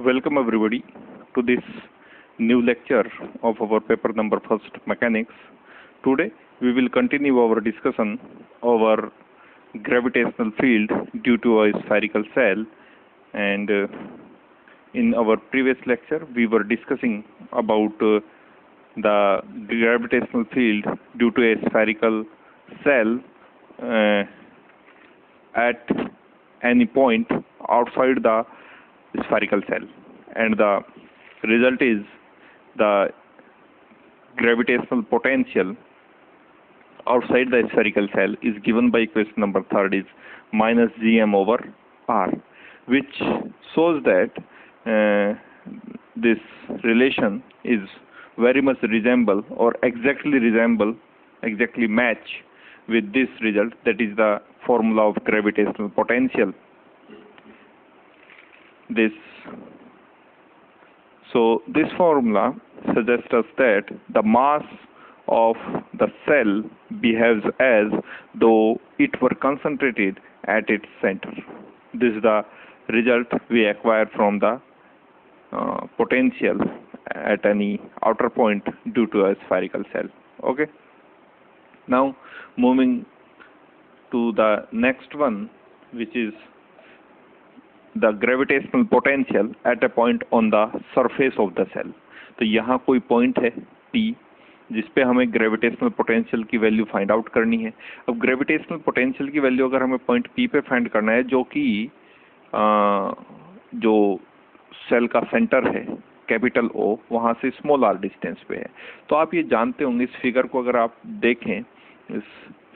Welcome everybody to this new lecture of our paper number first mechanics. Today we will continue our discussion over gravitational field due to a spherical cell, and in our previous lecture we were discussing about the gravitational field due to a spherical cell at any point outside the spherical cell, and the result is the gravitational potential outside the spherical cell is given by equation number 3 is minus gm over r, which shows that this relation is very much resemble or exactly match with this result, that is the formula of gravitational potential. This formula suggests us that the mass of the cell behaves as though it were concentrated at its center. This is the result we acquire from the potential at any outer point due to a spherical cell. Okay. Now moving to the next one, which is the gravitational potential at a point on the surface of the cell. तो यहाँ कोई point है P जिसपे हमें gravitational potential की value find out करनी है. अब ग्रेविटेशनल पोटेंशियल की वैल्यू अगर हमें पॉइंट P पे फाइंड करना है, जो कि जो सेल का सेंटर है कैपिटल O, वहाँ से स्मॉल r डिस्टेंस पे है. तो आप ये जानते होंगे, इस फिगर को अगर आप देखें इस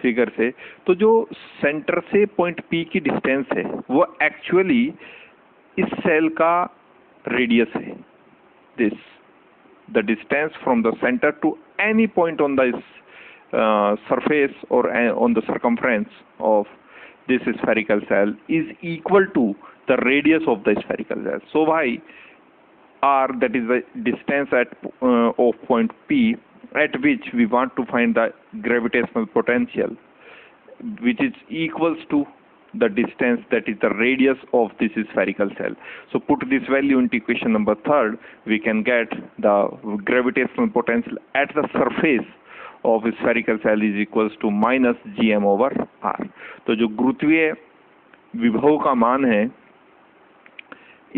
फिगर से, तो जो सेंटर से पॉइंट P की डिस्टेंस है वो एक्चुअली इस सेल का रेडियस है. This the distance from the centre to any point on the surface or on the circumference of this spherical cell is equal to the radius of the spherical cell. So why r, that is the distance at of point P at which we want to find the gravitational potential, which is equals to the distance, that is the radius of this spherical cell. So put this value into equation number 3, we can get the gravitational potential at the surface of spherical cell is equals to minus gm over r. तो जो गुरुत्वीय विभव का मान है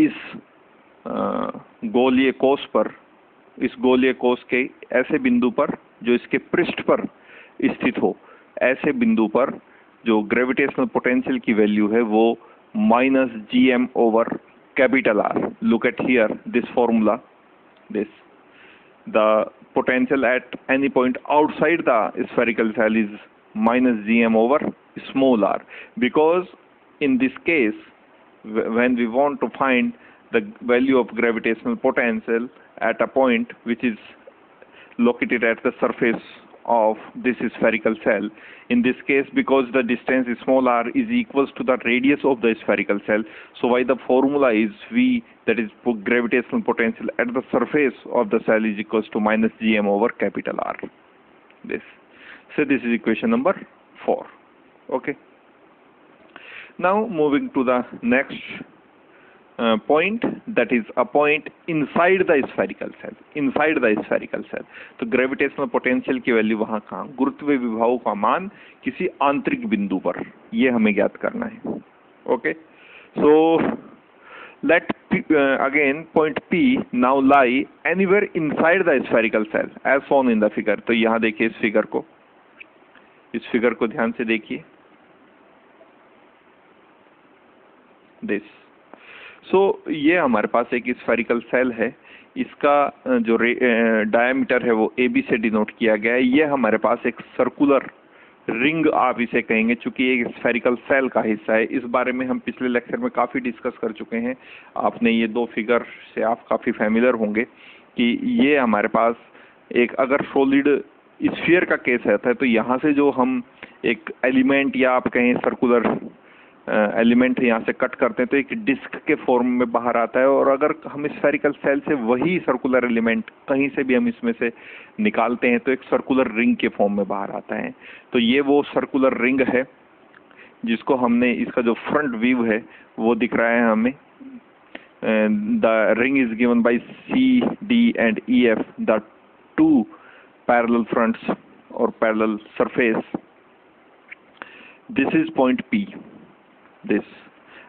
इस गोलीय कोश पर, इस गोलीय कोश के ऐसे बिंदु पर जो इसके पृष्ठ पर स्थित हो, ऐसे बिंदु पर जो ग्रेविटेशनल पोटेंशियल की वैल्यू है वो minus gm over capital R. Look at here this formula. This the potential at any point outside the spherical cell is minus gm over small r, because in this case when we want to find the value of gravitational potential at a point which is located at the surface of this spherical cell, in this case because the distance is small r is equals to the radius of the spherical cell, so why the formula is V, that is gravitational potential at the surface of the cell is equals to minus gm over capital R. This. So this is equation number 4. Okay. Now moving to the next point, that is a point inside the spherical cell. Inside the spherical cell, तो gravitational potential की value वहाँ कहाँ, गुरुत्वीय विभव का मान किसी आंतरिक बिंदु पर, ये हमें ज्ञात करना है. Okay. So let again point P now lie anywhere inside the spherical cell as shown in the figure. तो यहाँ देखिए इस फिगर को ध्यान से देखिए. दिस. सो ये हमारे पास एक स्फेरिकल सेल है, इसका जो डायमीटर है वो AB से डिनोट किया गया है. ये हमारे पास एक सर्कुलर रिंग आप इसे कहेंगे, चूंकि एक स्फेरिकल सेल का हिस्सा है. इस बारे में हम पिछले लेक्चर में काफ़ी डिस्कस कर चुके हैं. आपने ये दो फिगर से आप काफ़ी फैमिलियर होंगे कि ये हमारे पास एक, अगर सॉलिड स्फीयर का केस रहता है तो यहाँ से जो हम एक एलिमेंट या आप कहें सर्कुलर एलिमेंट यहाँ से कट करते हैं तो एक डिस्क के फॉर्म में बाहर आता है, और अगर हम स्फेरिकल सेल से वही सर्कुलर एलिमेंट कहीं से भी हम इसमें से निकालते हैं तो एक सर्कुलर रिंग के फॉर्म में बाहर आता है. तो ये वो सर्कुलर रिंग है जिसको हमने, इसका जो फ्रंट व्यू है वो दिख रहा है हमें the ring is given by C, D and EF, the two parallel fronts or parallel surface. This is point P, this,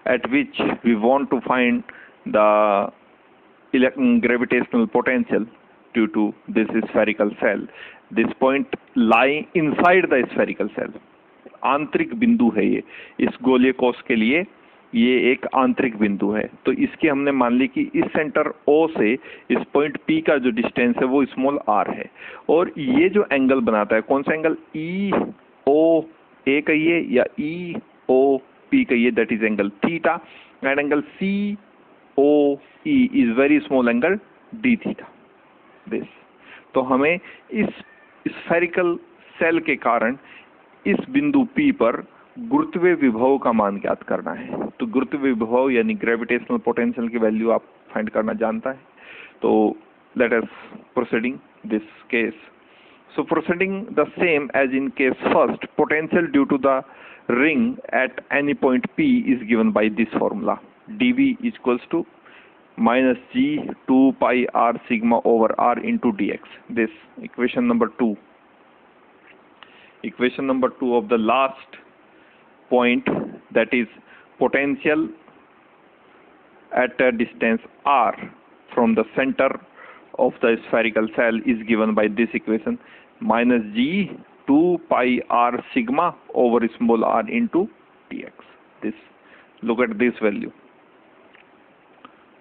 at which we want to find the gravitational potential due to this spherical cell. This point lie inside the spherical cell. आंतरिक बिंदु है ये, इस गोलीय कोश के लिए ये एक आंतरिक बिंदु है। तो इसकी हमने मान ली कि इस सेंटर O से इस पॉइंट P का जो डिस्टेंस है वो स्मॉल r है, और ये जो एंगल बनाता है, कौन सा एंगल, EOA कहिए या EOP कहिए, that is angle theta, and angle COE is very small angle d theta, this. तो हमें इस स्फेरिकल सेल के कारण इस बिंदु P पर गुरुत्वीय विभव का मान ज्ञात करना है। तो गुरुत्वीय विभव यानी ग्रेविटेशनल पोटेंशियल की वैल्यू आप फाइंड करना जानता है। तो let us proceeding this case. So proceeding the same as in case first, potential due to the ring at any point P is given by this formula, dV equals to -g 2 pi r sigma over r into dx. This equation number 2. Equation number 2 of the last point, that is potential at a distance r from the center of the spherical cell is given by this equation, -g 2 pi r sigma over small r into dx. This, look at this value.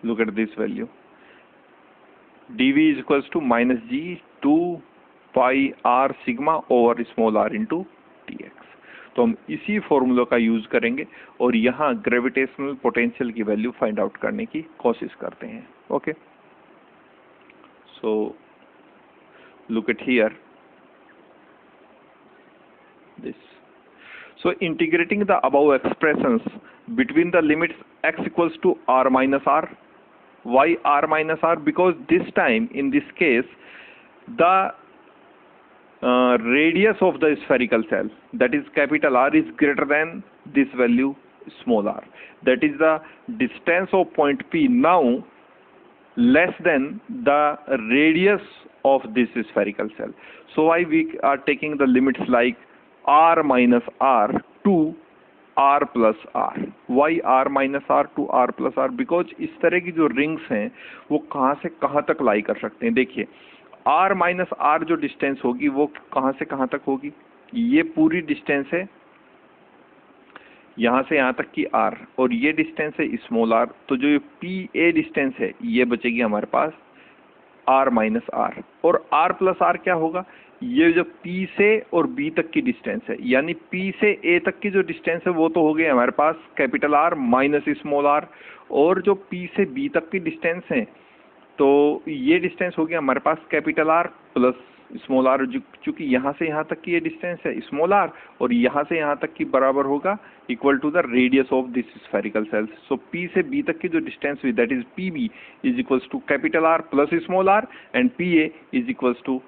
Look at this value. dV is equals to -g 2 pi r sigma over small r into dx. तो हम इसी formula का use करेंगे और यहाँ gravitational potential की value find out करने की कोशिश करते हैं। Okay, so look at here this. So integrating the above expressions between the limits x equals to r minus r, why r minus r? Because this time in this case the radius of the spherical cell, that is capital R, is greater than this value small r. That is the distance of point P now less than the radius of this spherical cell. So why we are taking the limits like r minus r to r plus r. Why r minus r to r plus r? Because इस तरह की जो rings हैं वो कहाँ से कहाँ तक लाई कर सकते हैं। देखिए r माइनस r जो डिस्टेंस होगी वो कहाँ से कहाँ तक होगी, ये पूरी डिस्टेंस है यहाँ से यहाँ तक की r, और ये डिस्टेंस है स्मॉल r। तो जो PA डिस्टेंस है ये बचेगी हमारे पास r माइनस r, और r प्लस r क्या होगा, ये जो P से और B तक की डिस्टेंस है, यानी P से A तक की जो डिस्टेंस है वो तो हो गई हमारे पास capital R minus small r, और जो P से B तक की डिस्टेंस है तो ये डिस्टेंस हो गया हमारे पास capital R plus small r, चूंकि यहाँ से यहाँ तक की ये डिस्टेंस है स्मॉल r, और यहाँ से यहाँ तक की बराबर होगा equal to the radius of this spherical cells. So P से B तक की जो डिस्टेंस हुई that is PB is equals to capital R plus small r, and PA is equals to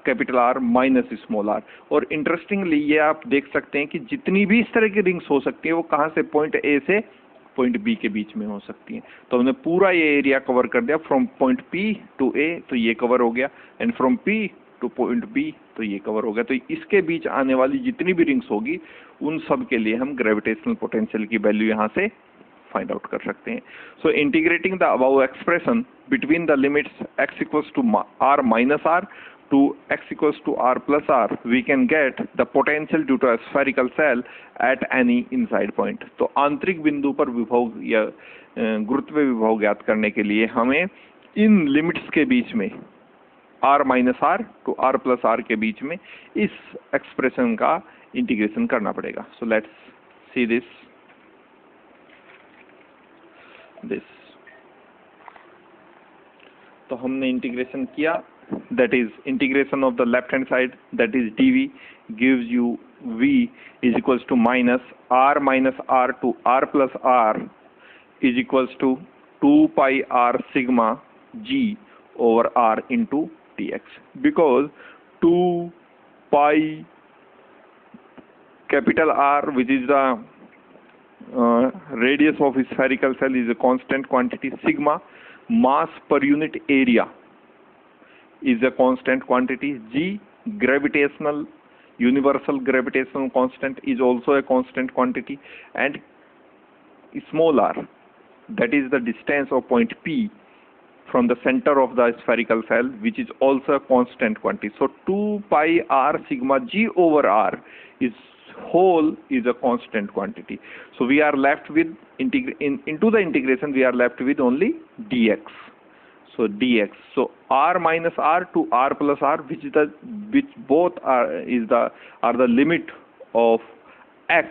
capital R minus small r। और interestingly ये आप देख सकते हैं कि जितनी भी इस तरह की रिंग्स हो सकती है वो कहाँ से, पॉइंट A से पॉइंट B के बीच में हो सकती हैं। तो हमने पूरा ये एरिया कवर कर दिया, from point P to A तो ये कवर हो गया, and from P to point B तो ये कवर हो गया। तो इसके बीच आने वाली जितनी भी रिंग्स होगी उन सब के लिए हम ग्रेविटेशनल पोटेंशियल की वैल्यू यहाँ से फाइंड आउट कर सकते हैं। So integrating the above expression between the limits x equals to r minus r to x equals to r plus r, we can get the potential due to a spherical cell at any inside point. तो आंतरिक बिंदु पर विभव या गुरुत्वीय विभव ज्ञात करने के लिए हमें इन लिमिट्स के बीच में r minus r to r plus r के बीच में इस एक्सप्रेशन का इंटीग्रेशन करना पड़ेगा। So let's see this. तो हमने इंटीग्रेशन किया, that is integration of the left hand side, that is dV gives you V is equals to minus r minus r to r plus r is equals to 2 pi r sigma g over r into dx, because 2 pi capital R, which is the radius of spherical cell is a constant quantity. Sigma, mass per unit area, is a constant quantity. G, gravitational, universal gravitational constant, is also a constant quantity. And small r, that is the distance of point P from the center of the spherical cell, which is also a constant quantity. So 2 pi r sigma G over r is whole is a constant quantity. So we are left with into the integration we are left with only dx. So dx. So r minus r to r plus r, which both are the limit of x,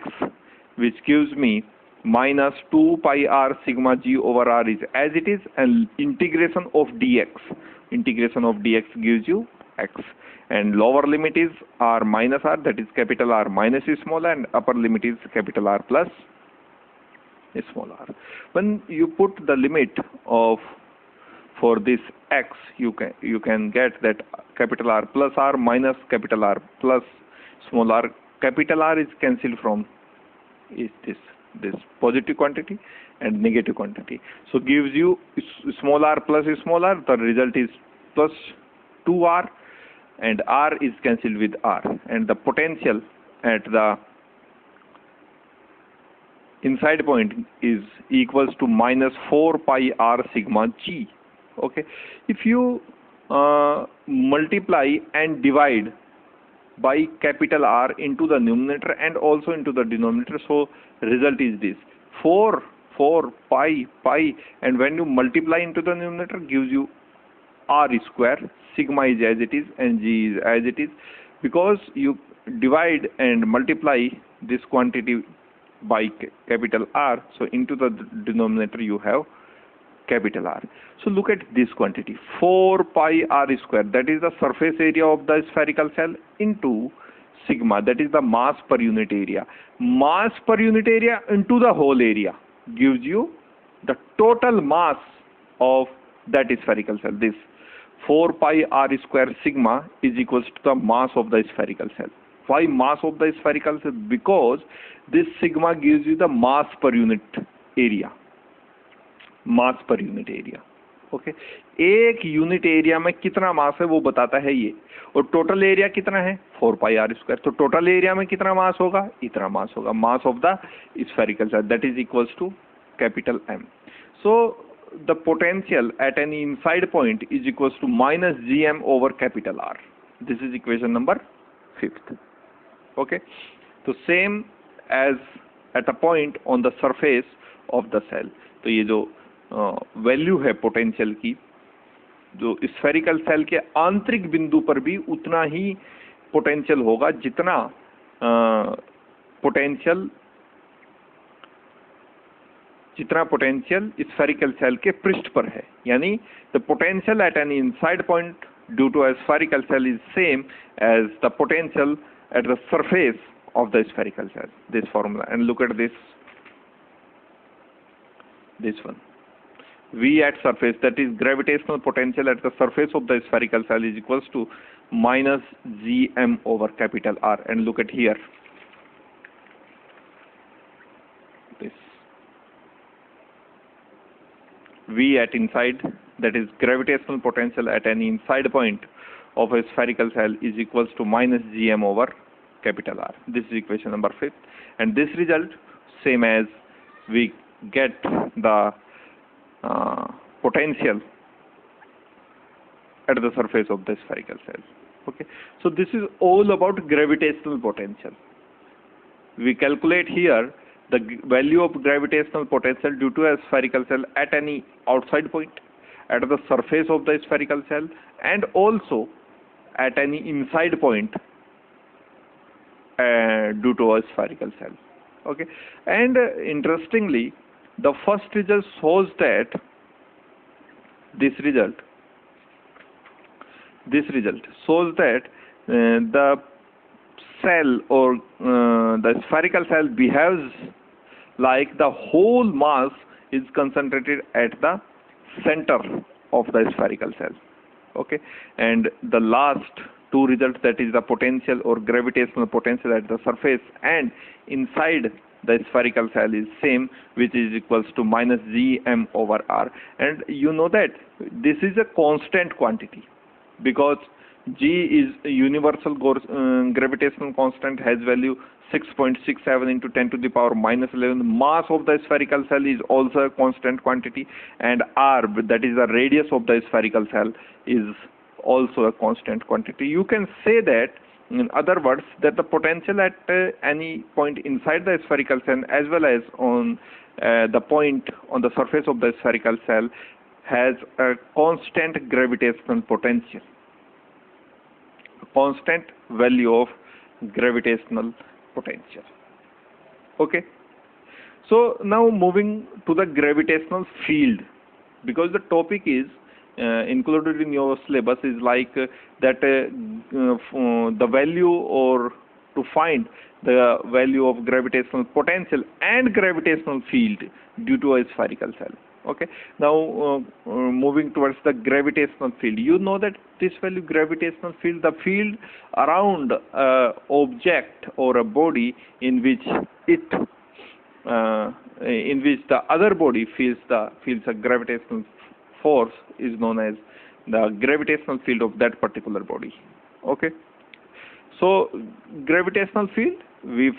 which gives me minus 2 pi r sigma G over r is as it is, and integration of dx gives you x, and lower limit is r minus r, that is capital R minus small r, and upper limit is capital R plus small r. When you put the limit of for this x, you can get that capital R plus r minus capital R plus small r. Capital R is cancelled from is this positive quantity and negative quantity. So gives you small r plus small r. The result is plus 2r, and r is cancelled with r, and the potential at the inside point is equals to minus 4 pi r sigma G. Okay, if you multiply and divide by capital R into the numerator and also into the denominator, so result is this 4 pi, and when you multiply into the numerator gives you r square. Sigma is as it is and G is as it is, because you divide and multiply this quantity by capital R, so into the denominator you have capital R. So look at this quantity 4 pi r square, that is the surface area of the spherical cell, into sigma, that is the mass per unit area. Mass per unit area into the whole area gives you the total mass of that spherical cell. This 4 pi r square sigma is equals to the mass of the spherical cell. Why mass of the spherical cell? Because this sigma gives you the mass per unit area. Mass per unit area. Okay, एक unit area में कितना मास है वो बताता है ये, और total area कितना है 4 पाई आर स्क्वायर. तो टोटल एरिया में कितना मास होगा, इतना मास होगा. Mass of the spherical shell, that is equals to capital M. So the potential at any inside point is equals to minus G M over capital R. This is equation number 5. Okay, तो same as at a point on the surface of the shell. तो ये जो value है potential की, जो spherical shell के आंतरिक बिंदु पर भी उतना ही पोटेंशियल होगा जितना पोटेंशियल स्फेरिकल सेल के पृष्ठ पर है. यानी the potential at an inside point due to a spherical cell is same as the potential at the surface of the spherical cell. This formula, and look at this one. V at surface, that is gravitational potential at the surface of the spherical cell, is equals to minus Gm over capital R. And look at here, this V at inside, that is gravitational potential at any inside point of a spherical cell, is equals to minus Gm over capital R. This is equation number 5, and this result same as we get the potential at the surface of the spherical cell. Okay, so this is all about gravitational potential. We calculate here the value of gravitational potential due to a spherical cell at any outside point, at the surface of the spherical cell, and also at any inside point due to a spherical cell. Okay, and interestingly, the first result shows that this result shows that the cell or the spherical cell behaves like the whole mass is concentrated at the center of the spherical cell. Okay, and the last two results, that is the potential or gravitational potential at the surface and inside the spherical cell is same, which is equals to minus gm over r. And you know that this is a constant quantity because g is a universal gravitational constant, has value 6.67 into 10 to the power minus 11. Mass of the spherical cell is also a constant quantity, and r, that is the radius of the spherical cell, is also a constant quantity. You can say that, in other words, that the potential at any point inside the spherical cell as well as on the point on the surface of the spherical cell has a constant gravitational potential, a constant value of gravitational potential. Okay, so now moving to the gravitational field, because the topic is included in your syllabus is like that the value, or to find the value of gravitational potential and gravitational field due to a spherical cell. Okay, now moving towards the gravitational field, you know that this value gravitational field, the field around object or a body in which the other body feels a gravitational force, is known as the gravitational field of that particular body. Okay, so gravitational field, we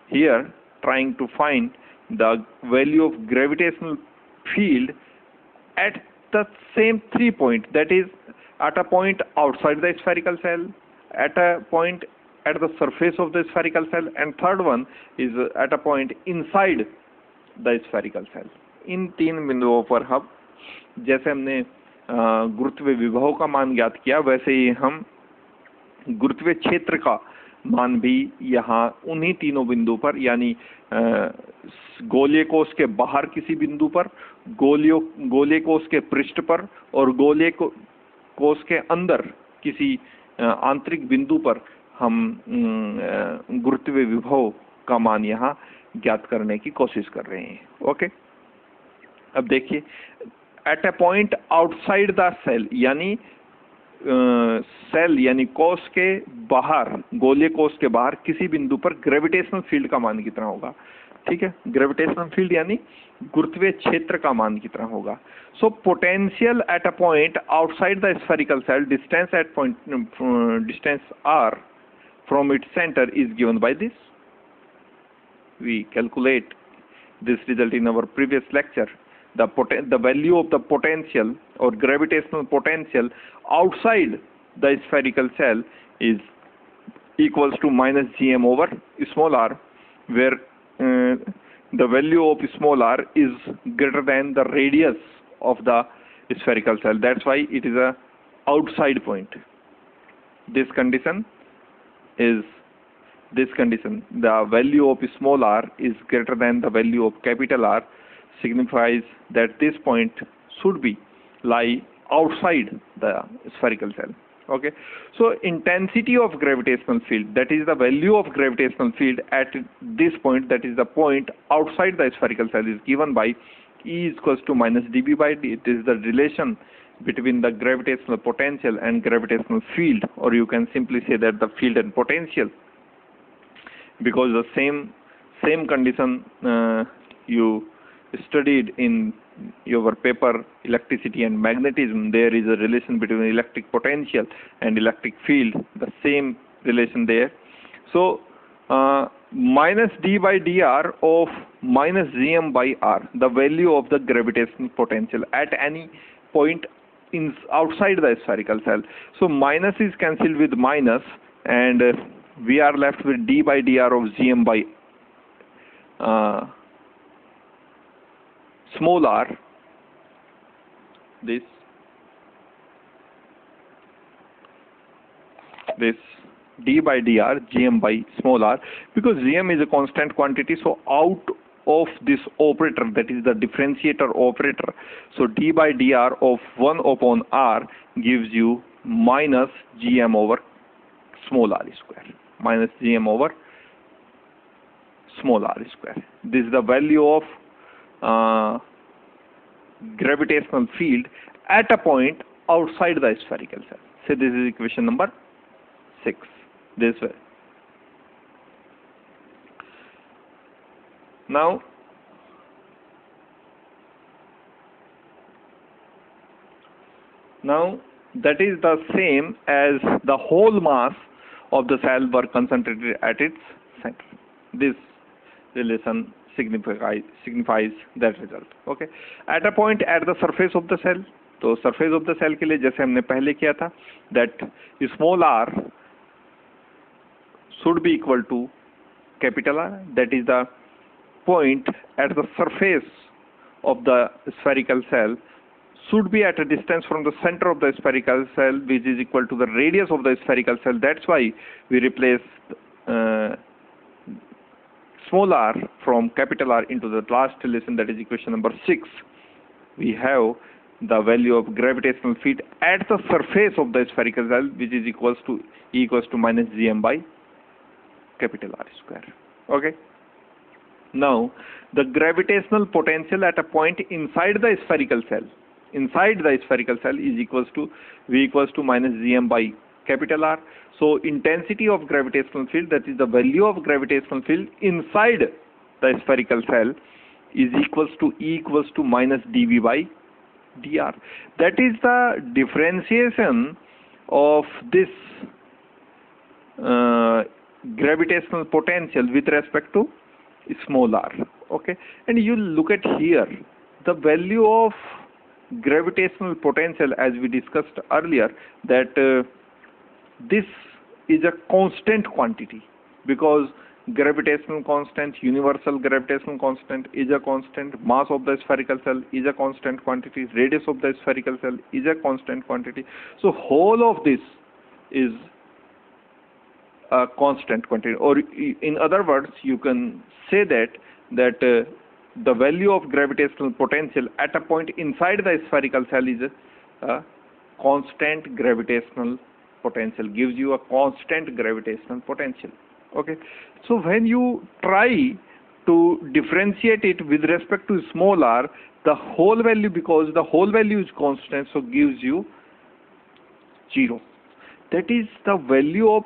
here trying to find the value of gravitational field at the same 3 point, that is at a point outside the spherical cell, at a point at the surface of the spherical cell, and third one is at a point inside the spherical cell. इन 3 बिंदुओं पर हम, जैसे हमने गुरुत्व विभव का मान ज्ञात किया, वैसे ही हम गुरुत्व क्षेत्र का मान भी यहाँ उन्हीं तीनों बिंदु पर, यानी गोलीय कोश के बाहर किसी बिंदु पर, गोलीय कोश के पृष्ठ पर और गोलीय कोश के अंदर किसी आंतरिक बिंदु पर हम गुरुत्व विभव का मान यहाँ ज्ञात करने की कोशिश कर रहे हैं. ओके, अब देखिए, at a point outside the cell, यानी सेल यानी कोश के बाहर, गोलीय कोश के बाहर किसी बिंदु पर ग्रेविटेशनल फील्ड का मान कितना होगा. ठीक है, ग्रेविटेशनल फील्ड यानी गुरुत्वीय क्षेत्र का मान कितना होगा. So potential at a point outside the spherical cell, distance r from its center is given by this. We calculate this result in our previous lecture. The value of the potential or gravitational potential outside the spherical cell is equals to minus gm over small r, where the value of small r is greater than the radius of the spherical cell. That's why it is a outside point. This condition, the value of small r is greater than the value of capital R, signifies that this point should be lie outside the spherical cell. Okay, so intensity of gravitational field, that is the value of gravitational field at this point, that is the point outside the spherical cell, is given by E is equals to minus dB by d. It is the relation between the gravitational potential and gravitational field, or you can simply say that the field and potential, because the same condition you studied in your paper electricity and magnetism. There is a relation between electric potential and electric field, the same relation there. So minus d by dr of minus gm by r, the value of the gravitational potential at any point outside the spherical cell. So minus is cancelled with minus, and we are left with d by dr of gm by small r. This d by dr gm by small r, because gm is a constant quantity, so out of this operator, that is the differentiator operator, so d by dr of 1 upon r gives you minus gm over small r square, minus gm over small r square. This is the value of gravitational field at a point outside the spherical cell. So this is equation number 6. This way. Now that is the same as the whole mass of the cell were concentrated at its center. This relation signifies that result. Okay. At a point at the surface of the cell, तो surface of the cell के लिए जैसे हमने पहले किया था, that small r should be equal to capital R. That is the point at the surface of the spherical cell should be at a distance from the center of the spherical cell which is equal to the radius of the spherical cell. That's why we replace small r from capital R into the last relation, that is equation number 6. We have the value of gravitational field at the surface of the spherical cell which is equals to E equals to minus gm by capital R square. Okay. Now the gravitational potential at a point inside the spherical cell is equals to V equals to minus gm by capital R. So intensity of gravitational field, that is the value of gravitational field inside the spherical cell, is equals to E equals to minus dV by dr. That is the differentiation of this gravitational potential with respect to small r. Okay, and you look at here the value of gravitational potential, as we discussed earlier, that this is a constant quantity because gravitational constant, universal gravitational constant is a constant, mass of the spherical cell is a constant quantity, radius of the spherical cell is a constant quantity. So whole of this is a constant quantity, or in other words you can say that the value of gravitational potential at a point inside the spherical cell is a constant gravitational potential, gives you a constant gravitational potential. Okay, so when you try to differentiate it with respect to small r, the whole value, because the whole value is constant, so gives you 0. That is the value of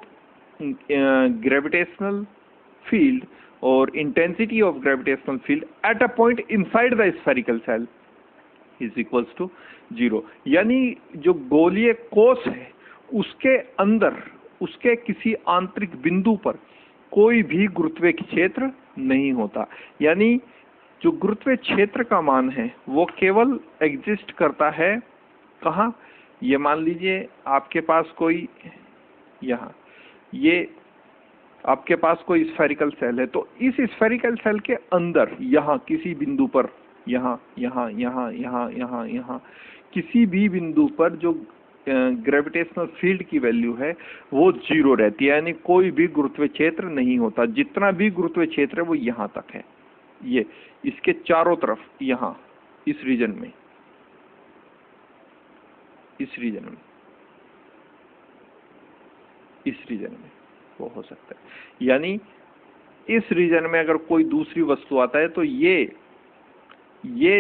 gravitational field or intensity of gravitational field at a point inside the spherical cell is equals to 0. यानी जो गोलीय कोश है उसके अंदर, उसके किसी आंतरिक बिंदु पर कोई भी गुरुत्वीय क्षेत्र नहीं होता, यानी जो गुरुत्वीय क्षेत्र का मान है वो केवल एग्जिस्ट करता है कहाँ? ये मान लीजिए आपके पास कोई, यहाँ ये आपके पास कोई स्फेरिकल सेल है, तो इस स्फेरिकल सेल के अंदर यहाँ किसी बिंदु पर, यहाँ यहाँ यहाँ यहाँ यहाँ यहाँ किसी भी बिंदु पर जो ग्रेविटेशनल फील्ड की वैल्यू है वो 0 रहती है, यानी कोई भी गुरुत्वीय क्षेत्र नहीं होता। जितना भी गुरुत्वीय क्षेत्र है वो यहाँ तक है, ये इसके चारों तरफ, यहाँ इस रीजन में, इस रीजन में वो हो सकता है। यानी इस रीजन में अगर कोई दूसरी वस्तु आता है तो ये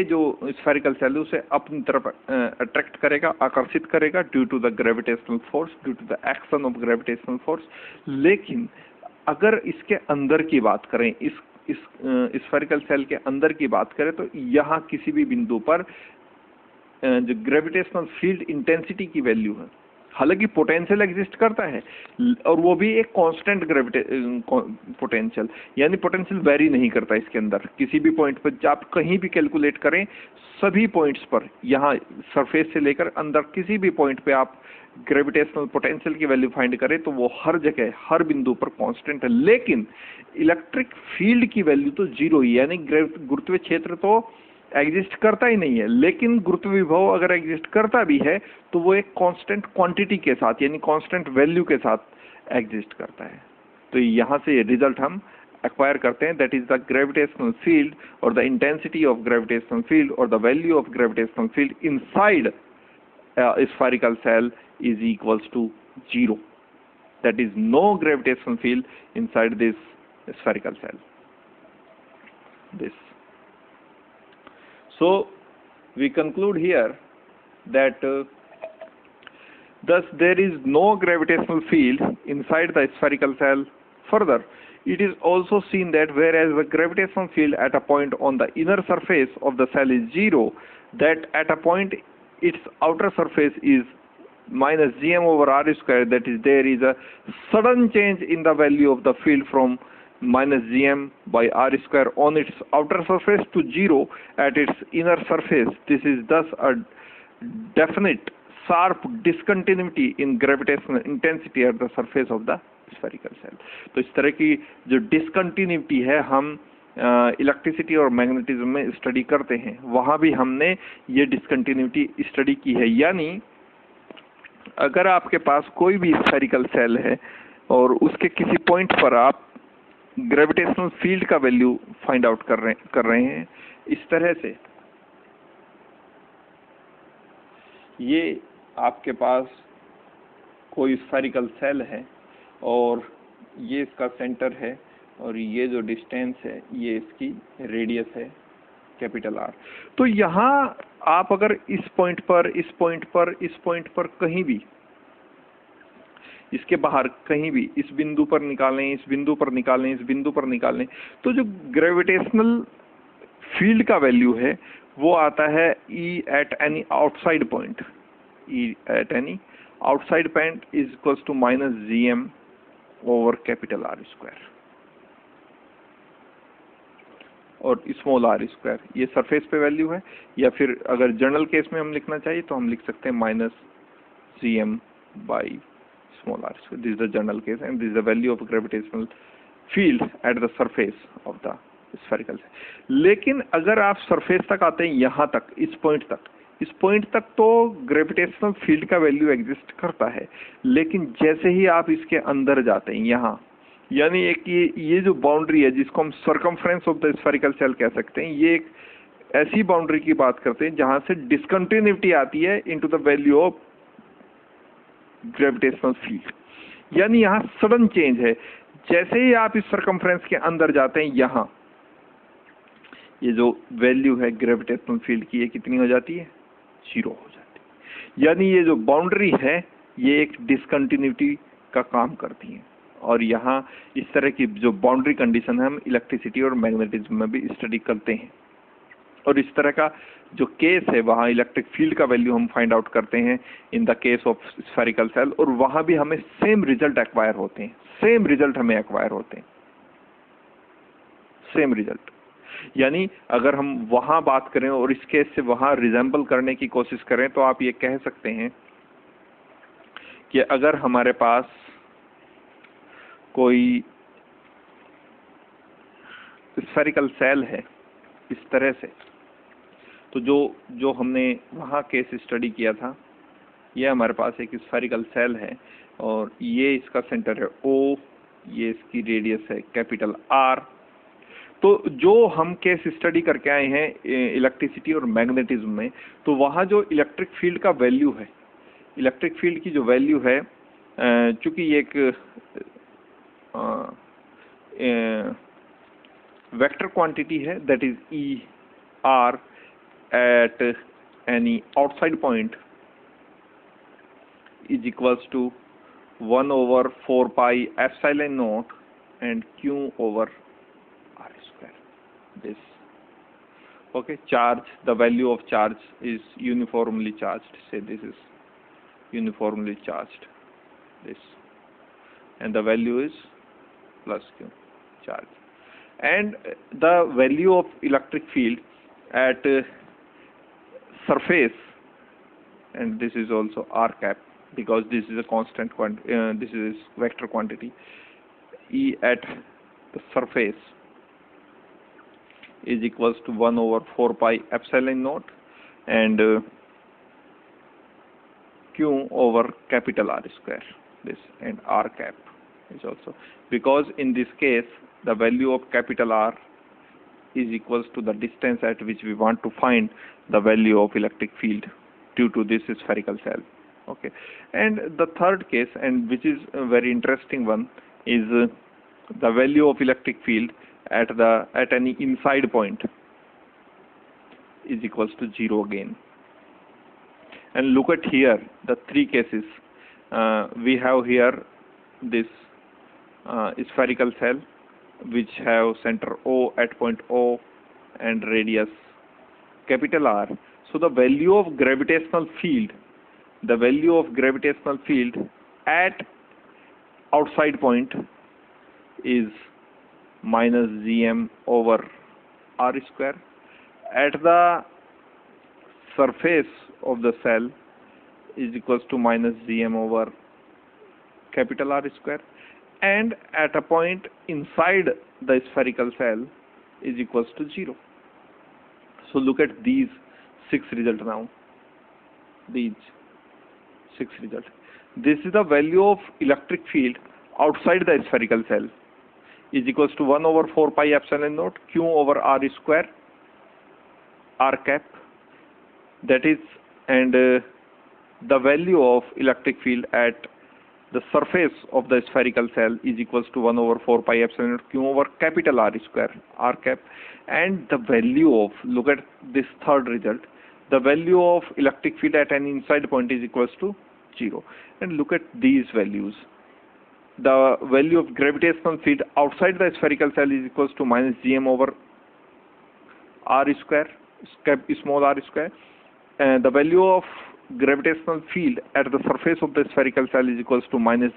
जो स्फेरिकल सेल है उसे अपनी तरफ अट्रैक्ट करेगा, आकर्षित करेगा due to the gravitational force, due to the action of gravitational force. लेकिन अगर इसके अंदर की बात करें, इस स्फेरिकल सेल के अंदर की बात करें, तो यहाँ किसी भी बिंदु पर जो ग्रेविटेशनल फील्ड इंटेंसिटी की वैल्यू है, हालांकि पोटेंशियल एग्जिस्ट करता है और वो भी एक कांस्टेंट पोटेंशियल, यानी पोटेंशियल वेरी नहीं करता इसके अंदर। किसी भी पॉइंट पर आप कहीं भी कैलकुलेट करें, सभी पॉइंट्स पर, यहाँ सरफेस से लेकर अंदर किसी भी पॉइंट पे आप ग्रेविटेशनल पोटेंशियल की वैल्यू फाइंड करें तो वो हर जगह, हर बिंदु पर कांस्टेंट है। लेकिन इलेक्ट्रिक फील्ड की वैल्यू तो 0 ही, यानी गुरुत्वीय क्षेत्र तो एग्जिस्ट करता ही नहीं है, लेकिन गुरुत्व विभव अगर एग्जिस्ट करता भी है तो वो एक कांस्टेंट क्वांटिटी के साथ, यानी कांस्टेंट वैल्यू के साथ एग्जिस्ट करता है। तो यहाँ से रिजल्ट हम एक्वायर करते हैं, that is the gravitational field और the intensity of gravitational field और the value of gravitational field inside spherical shell is equals to 0. That is no gravitational field inside this spherical cell. This. So we conclude here that thus there is no gravitational field inside the spherical cell. Further, it is also seen that whereas the gravitational field at a point on the inner surface of the cell is 0, that at a point its outer surface is minus gm over r square, that is, there is a sudden change in the value of the field from minus gm by r square on its outer surface to 0 at its inner surface. This is thus a definite sharp discontinuity in gravitational intensity at the surface of the spherical cell. तो इस तरह की जो discontinuity है हम electricity और magnetism में study करते हैं, वहां भी हमने ये डिसकंटिन्यूटी स्टडी की है। यानी अगर आपके पास कोई भी स्फेरिकल सेल है और उसके किसी पॉइंट पर आप ग्रेविटेशनल फील्ड का वैल्यू फाइंड आउट कर रहे हैं, इस तरह से ये आपके पास कोई स्फेरिकल सेल है और ये इसका सेंटर है और ये जो डिस्टेंस है ये इसकी रेडियस है कैपिटल आर। तो यहाँ आप अगर इस पॉइंट पर, इस पॉइंट पर, इस पॉइंट पर कहीं भी, इसके बाहर कहीं भी इस बिंदु पर निकालें, इस बिंदु पर निकालें, इस बिंदु पर निकालें, तो जो ग्रेविटेशनल फील्ड का वैल्यू है वो आता है E at any outside point. E at any outside point is equals to minus gm over capital R square और स्मॉल r स्क्वायर। ये सरफेस पे वैल्यू है, या फिर अगर जनरल केस में हम लिखना चाहिए तो हम लिख सकते हैं minus gm by small r square. This is the general case and this is the value of gravitational field at the surface of the spherical. लेकिन अगर आप सरफेस तक आते हैं, यहाँ तक, इस पॉइंट तक तो ग्रेविटेशनल फील्ड का वैल्यू एग्जिस्ट करता है, लेकिन जैसे ही आप इसके अंदर जाते हैं यहाँ, यानी एक ये जो बाउंड्री है जिसको हम circumference of the spherical cell कह सकते हैं, ये एक ऐसी बाउंड्री की बात करते हैं जहां से डिसकंटिन्यूटी आती है into the value of gravitational field. यानी यहाँ सडन चेंज है, जैसे ही आप इस सर्कमफ्रेंस के अंदर जाते हैं, यहाँ ये जो वैल्यू है ग्रेविटेशनल फील्ड की, ये कितनी हो जाती है? 0 हो जाती है। यानी ये जो बाउंड्री है ये एक डिसकंटिन्यूटी का काम करती है। और यहाँ इस तरह की जो बाउंड्री कंडीशन है हम इलेक्ट्रिसिटी और मैग्नेटिज्म में भी स्टडी करते हैं, और इस तरह का जो केस है वहाँ इलेक्ट्रिक फील्ड का वैल्यू हम फाइंड आउट करते हैं in the case of spherical shell, और वहाँ भी हमें सेम रिजल्ट एक्वायर होते हैं, सेम रिजल्ट हमें एक्वायर होते हैं, सेम रिजल्ट। यानी अगर हम वहाँ बात करें और इस केस से वहाँ रिजेंबल करने की कोशिश करें तो आप ये कह सकते हैं कि अगर हमारे पास कोई स्फेरिकल सेल है इस तरह से, तो जो हमने वहाँ केस स्टडी किया था, ये हमारे पास एक स्फेरिकल सेल है और ये इसका सेंटर है O, ये इसकी रेडियस है कैपिटल R। तो जो हम केस स्टडी करके आए हैं इलेक्ट्रिसिटी और मैग्नेटिज्म में, तो वहाँ जो इलेक्ट्रिक फील्ड का वैल्यू है, इलेक्ट्रिक फील्ड की जो वैल्यू है, चूंकि ये एक वेक्टर क्वांटिटी है, that is E R at any outside point is equals to 1 over 4 pi epsilon naught and Q over R square. This, okay, charge, the value of charge is uniformly charged. Say this is uniformly charged, this, and the value is plus Q charge, and the value of electric field at surface, and this is also r cap because this is a constant this is vector quantity. E at the surface is equals to 1 over 4 pi epsilon naught and Q over capital R square, this, and r cap is also, because in this case the value of capital R is equals to the distance at which we want to find the value of electric field due to this spherical cell. Okay, and the third case, and which is a very interesting one, is the value of electric field at any inside point is equals to 0 again. And look at here the three cases. We have here this spherical cell, which have center O at point O and radius capital R. So the value of gravitational field at outside point is minus Gm over R square. At the surface of the cell is equals to minus Gm over capital R square, and at a point inside the spherical cell is equals to 0. So look at these 6 results now. These 6 results. This is the value of electric field outside the spherical cell is equals to 1 over 4 pi epsilon naught Q over R square R cap. That is, and the value of electric field at the surface of the spherical cell is equals to 1 over 4 pi epsilon naught Q over capital R square R cap. And the value of, look at this third result, the value of electric field at an inside point is equals to 0. And look at these values. The value of gravitational field outside the spherical cell is equals to minus Gm over R square, small r square. And the value of gravitational field at the surface of the spherical cell is equals to minus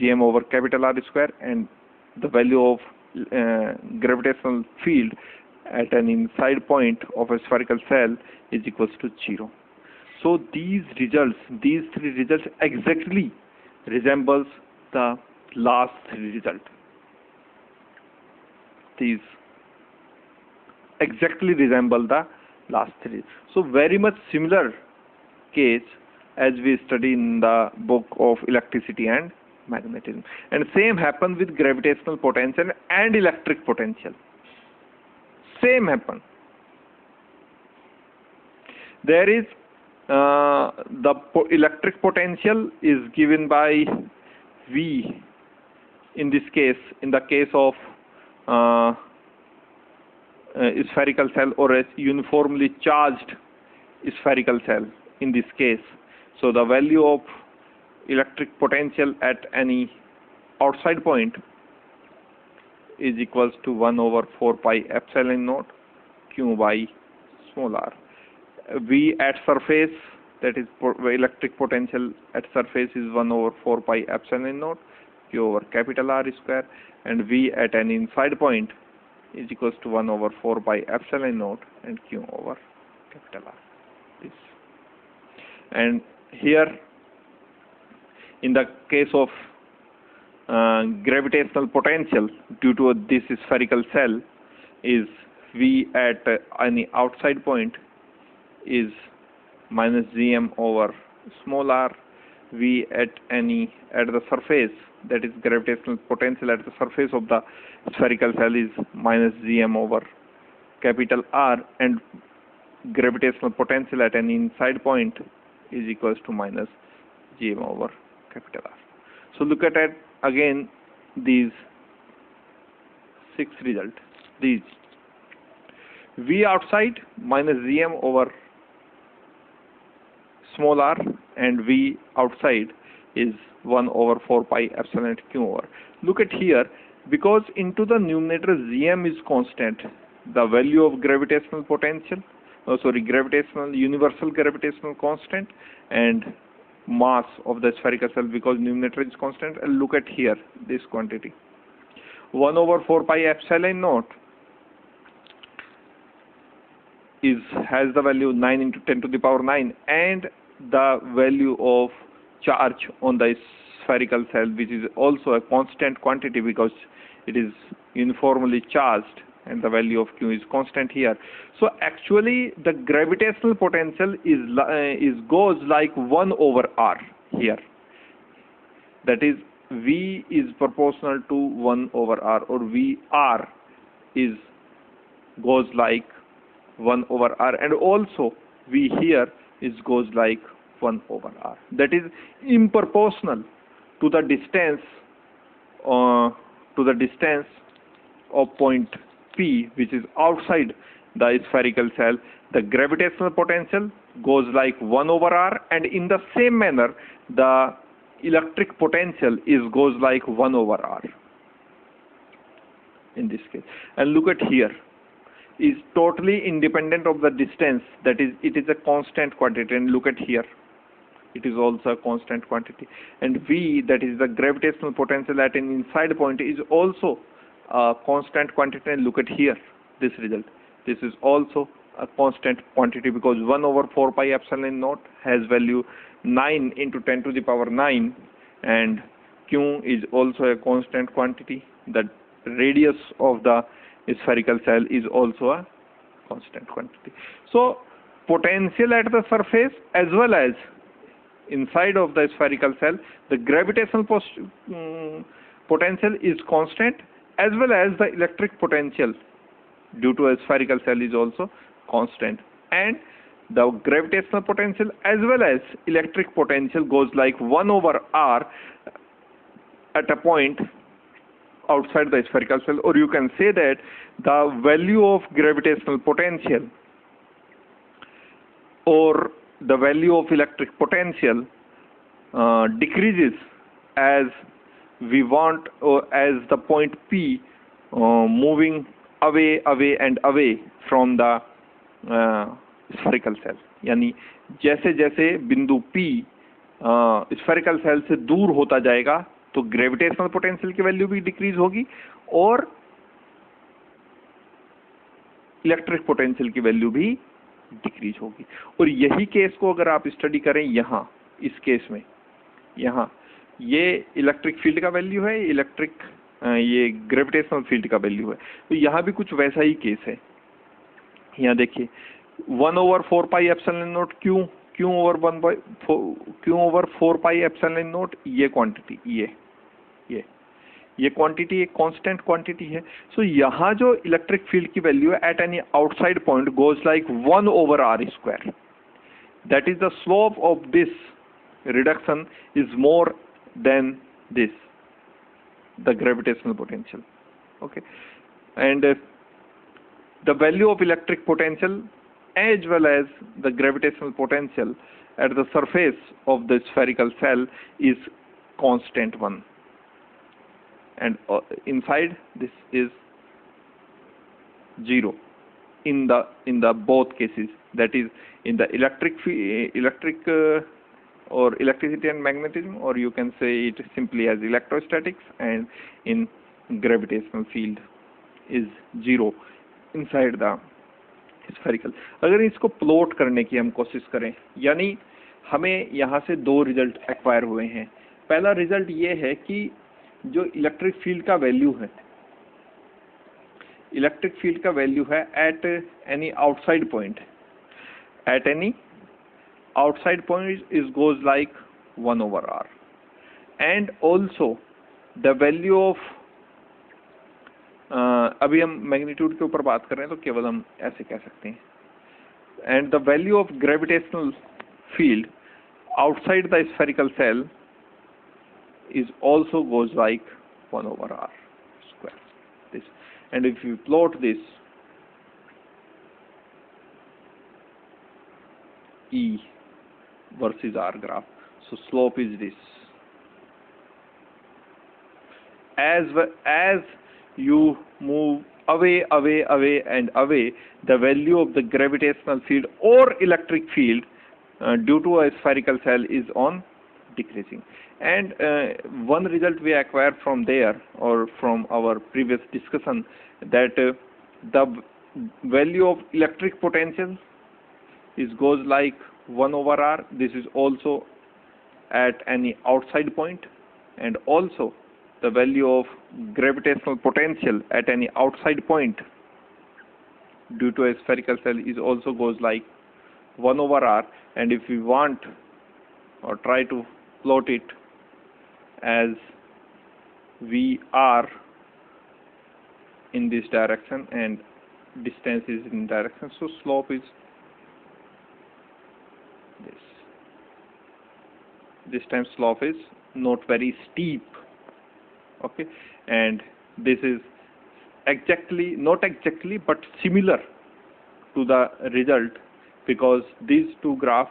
Gm over capital R square. And the value of gravitational field at an inside point of a spherical cell is equals to 0. So these results, these 3 results exactly resembles the last 3 results. These exactly resemble the last 3. So very much similar case as we study in the book of electricity and magnetism. And same happens with gravitational potential and electric potential. Same happen. There is the electric potential is given by V in this case, in the case of spherical cell or a uniformly charged spherical cell in this case. So the value of electric potential at any outside point is equals to 1 over 4 pi epsilon naught Q by small r. V at surface, that is electric potential at surface, is 1 over 4 pi epsilon naught Q over capital R square, and V at an inside point is equals to 1 over 4 pi epsilon naught and Q over capital R. This. And here in the case of gravitational potential due to this spherical cell is V at any outside point is minus Gm over small r. V at the surface, that is gravitational potential at the surface of the spherical cell, is minus Gm over capital R, and gravitational potential at an inside point is equals to minus Gm over capital R. So look at it again, these 6 results. These V outside minus Gm over small r, and V outside is 1 over 4 pi epsilon Q over. Look at here, because into the numerator Gm is constant, the value of gravitational potential, universal gravitational constant, and mass of the spherical cell, because numerator is constant. And look at here, this quantity 1 over 4 pi epsilon naught has the value 9 into 10 to the power 9, and the value of charge on the spherical cell, which is also a constant quantity because it is uniformly charged, and the value of Q is constant here. So actually the gravitational potential goes like 1 over R here. That is, V is proportional to 1 over R, or VR goes like 1 over R, and also V here goes like 1 over R. That is improportional to the distance of point P, which is outside the spherical cell. The gravitational potential goes like 1 over R, and in the same manner the electric potential goes like 1 over R. in this case. And look at here, is totally independent of the distance, that is, it is a constant quantity. And look at here, it is also a constant quantity. And V, that is the gravitational potential at an inside point, is also a constant quantity. And look at here, this result. This is also a constant quantity, because 1 over 4 pi epsilon naught has value 9 into 10 to the power 9, and Q is also a constant quantity. The radius of the spherical cell is also a constant quantity. So potential at the surface as well as inside of the spherical cell, the gravitational potential is constant, as well as the electric potential due to a spherical cell is also constant. And the gravitational potential as well as electric potential goes like 1 over r at a point outside the spherical cell, or you can say that the value of gravitational potential or the value of electric potential decreases as we want, or as the point P moving away and away from the spherical shell, यानी जैसे जैसे बिंदु P spherical shell से दूर होता जाएगा तो gravitational potential की वैल्यू भी डिक्रीज होगी और इलेक्ट्रिक पोटेंशियल की वैल्यू भी डिक्रीज होगी। और यही केस को अगर आप स्टडी करें यहाँ, इस केस में यहाँ ये इलेक्ट्रिक फील्ड का वैल्यू है, ये ग्रेविटेशनल फील्ड का वैल्यू है, तो यहाँ भी कुछ वैसा ही केस है। यहाँ देखिए 1 over 4 pi epsilon naught Q over 4 pi epsilon naught, ये क्वांटिटी ये क्वांटिटी एक कांस्टेंट क्वांटिटी है। सो यहाँ जो इलेक्ट्रिक फील्ड की वैल्यू है at any outside point goes like 1 over r square, that is the slope of this reduction is more than this the gravitational potential. Okay, and the value of electric potential as well as the gravitational potential at the surface of the spherical cell is constant one, and inside this is 0 in the both cases, that is in the electric or electricity and magnetism, or you can say it simply as electrostatics, and in gravitational field is 0 inside the spherical. अगर इसको plot करने की हम कोशिश करें, यानी हमें यहाँ से दो रिजल्ट एक्वायर हुए हैं। पहला रिजल्ट ये है कि जो इलेक्ट्रिक फील्ड का वैल्यू है, इलेक्ट्रिक फील्ड का वैल्यू है at any outside point, at any outside point is goes like 1 over r, and also the value of अभी हम मैग्नीट्यूड के ऊपर बात कर रहे हैं तो केवल हम ऐसे कह सकते हैं, and the value of gravitational field outside the spherical shell is also goes like 1 over r square. This, and if you plot this E versus r graph, so slope is this. As you move away and away, the value of the gravitational field or electric field due to a spherical cell is on decreasing. And one result we acquired from there, or from our previous discussion, that the value of electric potential is goes like 1 over r. This is also at any outside point, and also the value of gravitational potential at any outside point due to a spherical cell is also goes like 1 over r. And if we want or try to plot it as we are in this direction and distance is in direction, so slope is this time slope is not very steep. Okay, and this is not exactly but similar to the result, because these two graphs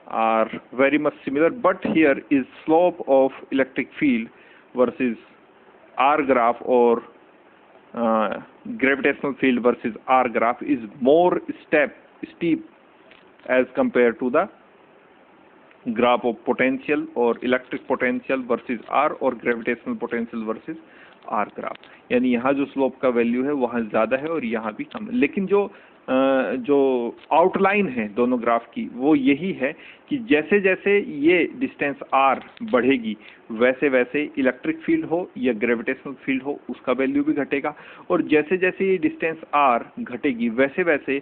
are very much similar, but here is slope of electric field versus r graph or gravitational field versus R graph is more steep as compared to the graph of potential or electric potential versus R और gravitational potential versus R graph. यानी यहाँ जो slope का value है वहाँ ज़्यादा है और यहाँ भी कम है, लेकिन जो आउटलाइन है दोनों ग्राफ की वो यही है कि जैसे जैसे ये डिस्टेंस R बढ़ेगी वैसे वैसे इलेक्ट्रिक फील्ड हो या ग्रेविटेशनल फील्ड हो उसका वैल्यू भी घटेगा, और जैसे जैसे ये डिस्टेंस R घटेगी वैसे वैसे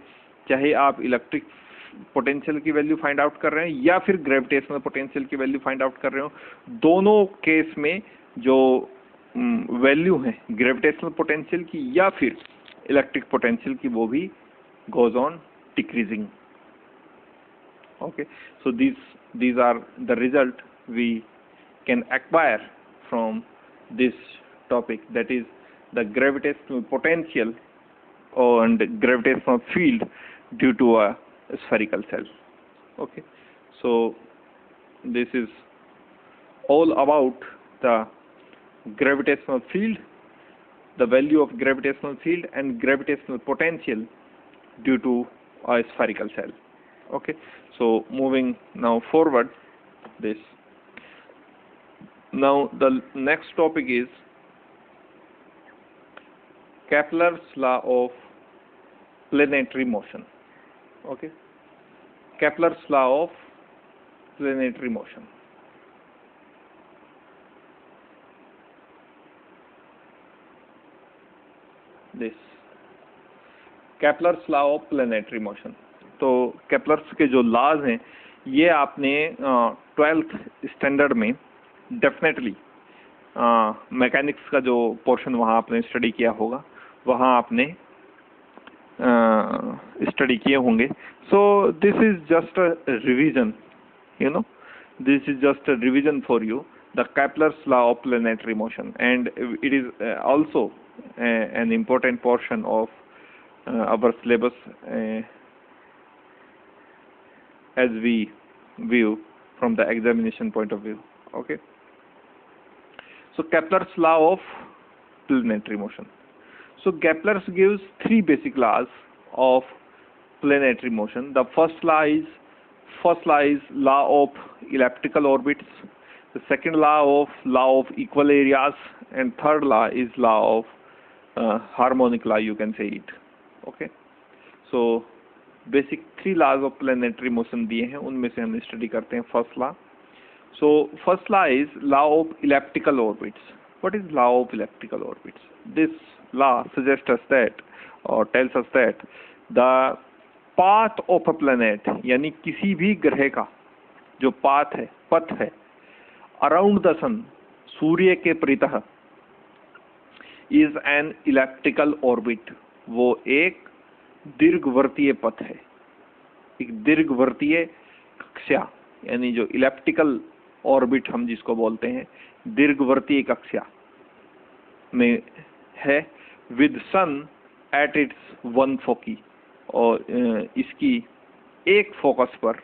चाहे आप इलेक्ट्रिक पोटेंशियल की वैल्यू फाइंड आउट कर रहे हैं या फिर ग्रेविटेशनल पोटेंशियल की वैल्यू फाइंड आउट कर रहे हो, दोनों केस में जो वैल्यू है ग्रेविटेशनल पोटेंशियल की या फिर इलेक्ट्रिक पोटेंशियल की वो भी goes on decreasing. Okay, so these are the result we can acquire from this topic, that is the gravitational potential and gravitational field due to a spherical cell. Okay, so this is all about the gravitational field, the value of gravitational field and gravitational potential due to a spherical cell. Okay, so moving now forward this. Now the next topic is Kepler's law of planetary motion. Okay, Kepler's law of planetary motion. This Kepler's law of planetary motion. तो Kepler's के जो laws हैं ये आपने 12th standard में definitely mechanics का जो portion वहाँ आपने स्टडी किया होगा, वहाँ आपने स्टडी किए होंगे. So this is just a revision, you know, this is just a revision for you, the Kepler's law of planetary motion, and it is also an important portion of our syllabus as we view from the examination point of view. Okay, so Kepler's law of planetary motion. So Kepler gives three basic laws of planetary motion. The first law is law of elliptical orbits. The second law of equal areas, and third law is law of harmonic law, you can say it. Okay, so basic three laws of planetary motion दिए हैं, उनमें से हम study करते हैं first law. So first law is law of elliptical orbits. What is law of elliptical orbits? This law suggests us that or tells us that the path of a planet, यानी किसी भी ग्रह का जो पथ है अराउंड द सन, सूर्य के परितः, इज एन इलेप्टिकल ऑर्बिट. वो एक दीर्घवर्तीय पथ है, एक दीर्घवर्तीय कक्षा, यानी जो इलेप्टिकल ऑर्बिट हम जिसको बोलते हैं, दीर्घवर्तीय कक्षा में है, with sun at its one foci, और इसकी एक फोकस पर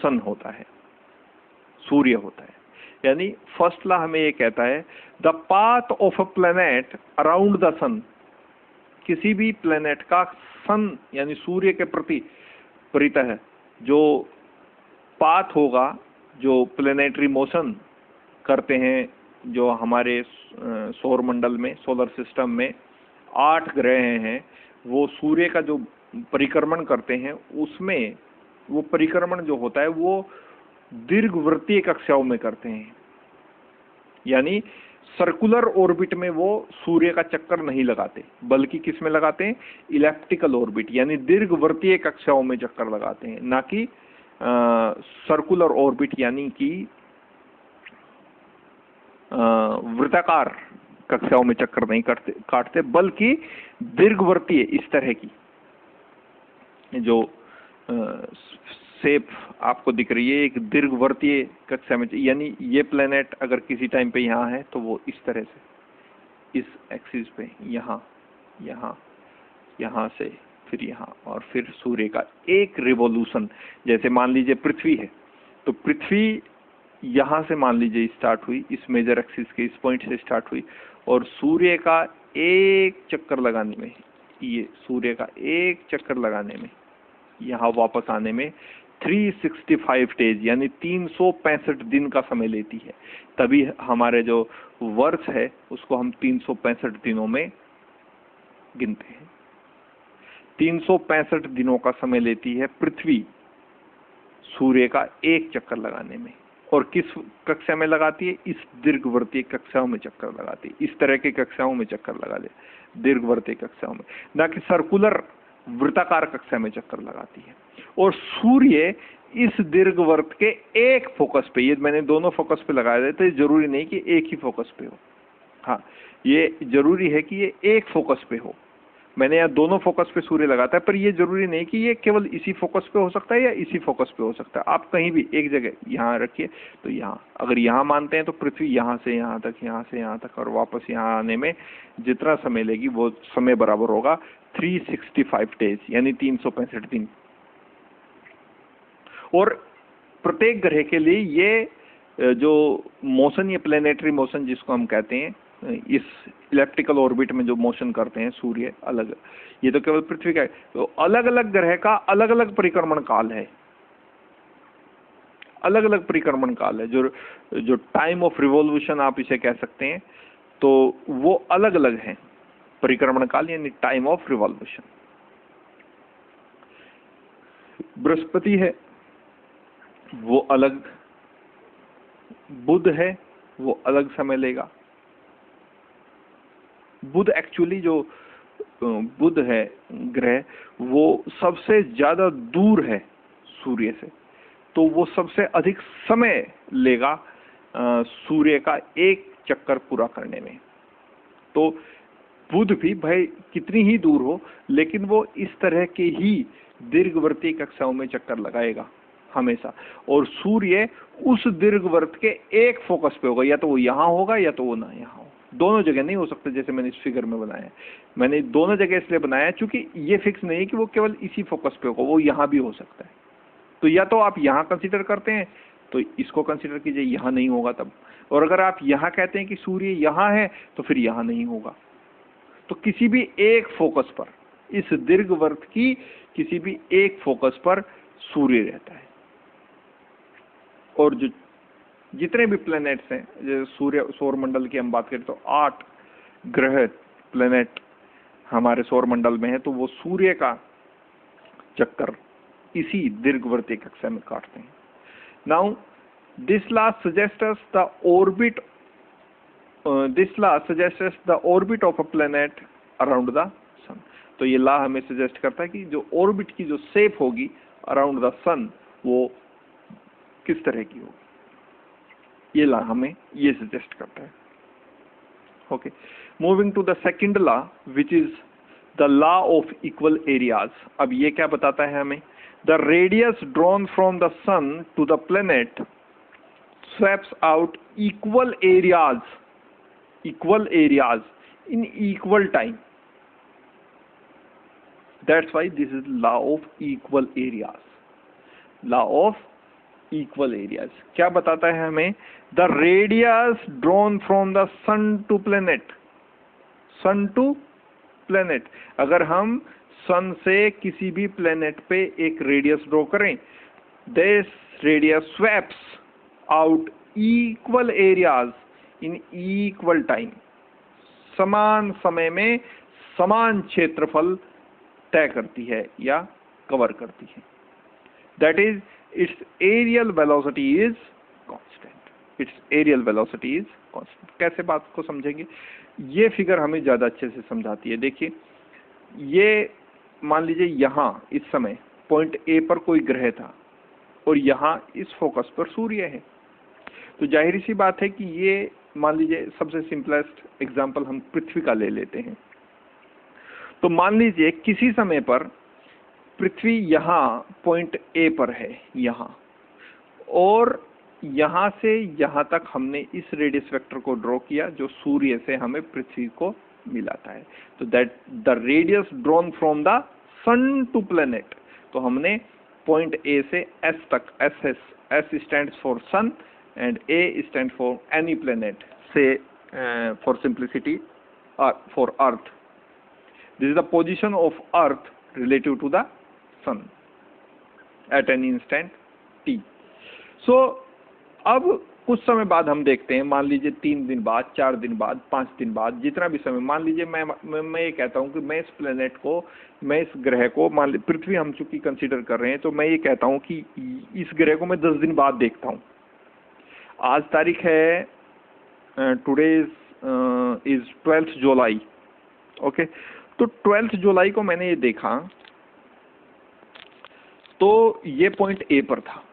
सन होता है, सूर्य होता है. यानी फर्स्ट लॉ हमें ये कहता है the path of a planet around the sun, किसी भी प्लैनेट का सन यानी सूर्य के प्रति परितः जो पाथ होगा, जो प्लैनेटरी मोशन करते हैं, जो हमारे सौर मंडल में, सोलर सिस्टम में 8 ग्रह हैं, वो सूर्य का जो परिक्रमण करते हैं, उसमें वो परिक्रमण जो होता है वो दीर्घवृत्तीय कक्षाओं में करते हैं. यानी सर्कुलर ऑर्बिट में वो सूर्य का चक्कर नहीं लगाते, बल्कि किस में लगाते हैं, इलेप्टिकल ऑर्बिट यानी दीर्घवृत्तीय कक्षाओं में चक्कर लगाते हैं, ना कि सर्कुलर ऑर्बिट यानी कि वृत्ताकार कक्षाओं में चक्कर नहीं काटते, बल्कि दीर्घवृत्तीय इस तरह की जो शेप आपको दिख रही है, एक दीर्घवृत्तीय कक्षा में, यानी ये प्लेनेट अगर किसी टाइम पे यहाँ है तो वो इस तरह से इस एक्सिस पे यहाँ से फिर यहाँ और फिर सूर्य का एक रिवॉल्यूशन. जैसे मान लीजिए पृथ्वी है, तो पृथ्वी यहाँ से मान लीजिए स्टार्ट हुई, इस मेजर एक्सिस के इस पॉइंट से स्टार्ट हुई, और सूर्य का एक चक्कर लगाने में, ये सूर्य का एक चक्कर लगाने में, यहाँ वापस आने में 365 डेज यानी 365 दिन का समय लेती है। तभी हमारे जो वर्ष है उसको हम 365 दिनों में गिनते हैं। 365 दिनों का समय लेती है पृथ्वी सूर्य का एक चक्कर लगाने में। और किस कक्षा में लगाती है? इस दीर्घवृत्तीय कक्षाओं में चक्कर लगाती है, इस तरह की कक्षाओं में चक्कर लगा दे, दीर्घवृत्तीय कक्षाओं में, ना कि सर्कुलर वृत्ताकार कक्षा में चक्कर लगाती है। और सूर्य इस दीर्घवृत्त के एक फोकस पे, ये मैंने दोनों फोकस पे लगाए थे, तो ये जरूरी नहीं कि एक ही फोकस पे हो, हाँ ये जरूरी है कि ये एक फोकस पे हो। मैंने यहाँ दोनों फोकस पे सूर्य लगाता है, पर ये जरूरी नहीं कि ये केवल इसी फोकस पे हो सकता है या इसी फोकस पे हो सकता है। आप कहीं भी एक जगह यहाँ रखिए, तो यहाँ अगर यहाँ मानते हैं तो पृथ्वी यहाँ से यहाँ तक, यहाँ से यहाँ तक, और वापस यहाँ आने में जितना समय लेगी वो समय बराबर होगा 365 डेज यानी 365 दिन। और प्रत्येक ग्रह के लिए ये जो मोशन, ये प्लेनेटरी मोशन जिसको हम कहते हैं, इस इलेप्टिकल ऑर्बिट में जो मोशन करते हैं सूर्य अलग, ये तो केवल पृथ्वी का है, तो अलग अलग ग्रह का अलग अलग परिक्रमण काल है, अलग अलग परिक्रमण काल है। जो टाइम ऑफ रिवॉल्यूशन आप इसे कह सकते हैं, तो वो अलग अलग है परिक्रमण काल यानी टाइम ऑफ रिवॉल्यूशन। बृहस्पति है वो अलग, बुध है वो अलग समय लेगा। बुध एक्चुअली जो बुध है ग्रह, वो सबसे ज्यादा दूर है सूर्य से, तो वो सबसे अधिक समय लेगा सूर्य का एक चक्कर पूरा करने में। तो बुध भी भाई कितनी ही दूर हो, लेकिन वो इस तरह के ही दीर्घवृत्तीय कक्षाओं में चक्कर लगाएगा हमेशा। और सूर्य उस दीर्घवृत्त के एक फोकस पे होगा, या तो वो यहाँ होगा या तो वो ना यहाँ हो, दोनों जगह नहीं हो सकते। जैसे मैंने इस फिगर में बनाया है, मैंने दोनों जगह इसलिए बनाया है क्योंकि ये फिक्स नहीं है कि वो केवल इसी फोकस पे होगा, वो यहाँ भी हो सकता है। तो या तो आप यहाँ कंसीडर करते हैं तो इसको कंसीडर कीजिए, यहाँ नहीं होगा तब। और अगर आप यहाँ कहते हैं कि सूर्य यहाँ है तो फिर यहाँ नहीं होगा। तो किसी भी एक फोकस पर, इस दीर्घवृत्त की किसी भी एक फोकस पर सूर्य रहता है। और जो जितने भी प्लैनेट्स हैं, जो सूर्य सौर मंडल की हम बात करें तो 8 ग्रह प्लैनेट हमारे सौर मंडल में है, तो वो सूर्य का चक्कर इसी दीर्घवृत्तीय कक्षा में काटते हैं। Now this law suggests us the orbit, this law suggests the orbit of a planet around the sun. तो ये लॉ हमें सजेस्ट करता है कि जो ऑर्बिट की जो शेप होगी अराउंड द सन वो किस तरह की होगी, ये लॉ हमें ये सजेस्ट करता है। Okay, moving to the second law which is the law of equal areas. अब ये क्या बताता है हमें? The radius drawn from the sun to the planet sweeps out equal areas in equal time. That's why this is law of equal areas. Law of equal areas क्या बताता है हमें? The radius drawn from the sun to planet. sun to planet. अगर हम सन से किसी भी planet पे एक रेडियस ड्रॉ करें, this radius swaps out equal areas in equal time. समान समय में समान क्षेत्रफल तय करती है या कवर करती है। That is, its aerial velocity is constant. Its aerial velocity is constant. कैसे बात को समझेंगे? ये फिगर हमें ज्यादा अच्छे से समझाती है। देखिए, ये मान लीजिए यहाँ इस समय पॉइंट ए पर कोई ग्रह था और यहाँ इस फोकस पर सूर्य है, तो जाहिर सी बात है कि ये मान लीजिए सबसे सिंपलेस्ट एग्जांपल हम पृथ्वी का ले लेते हैं। तो मान लीजिए किसी समय पर पृथ्वी यहाँ पॉइंट ए पर है यहाँ, और यहाँ से यहाँ तक हमने इस रेडियस वेक्टर को ड्रॉ किया जो सूर्य से हमें पृथ्वी को मिलाता है। तो that the radius drawn from the sun to planet, तो हमने पॉइंट ए से एस तक, S stands for sun, and A stands for any planet, say for simplicity for Earth. This is the position of Earth relative to the Sun at an instant t. So अब कुछ समय बाद हम देखते हैं, मान लीजिए 3 दिन बाद, 4 दिन बाद, 5 दिन बाद, जितना भी समय, मान लीजिए मैं ये कहता हूँ कि मैं इस प्लेनेट को, मैं इस ग्रह को, मान लीजिए पृथ्वी हम चूंकि कंसीडर कर रहे हैं, तो मैं ये कहता हूँ कि इस ग्रह को मैं 10 दिन बाद देखता हूँ। आज तारीख है, today is 12th July, okay. तो 12th जुलाई को मैंने ये देखा, तो ये पॉइंट ए पर था,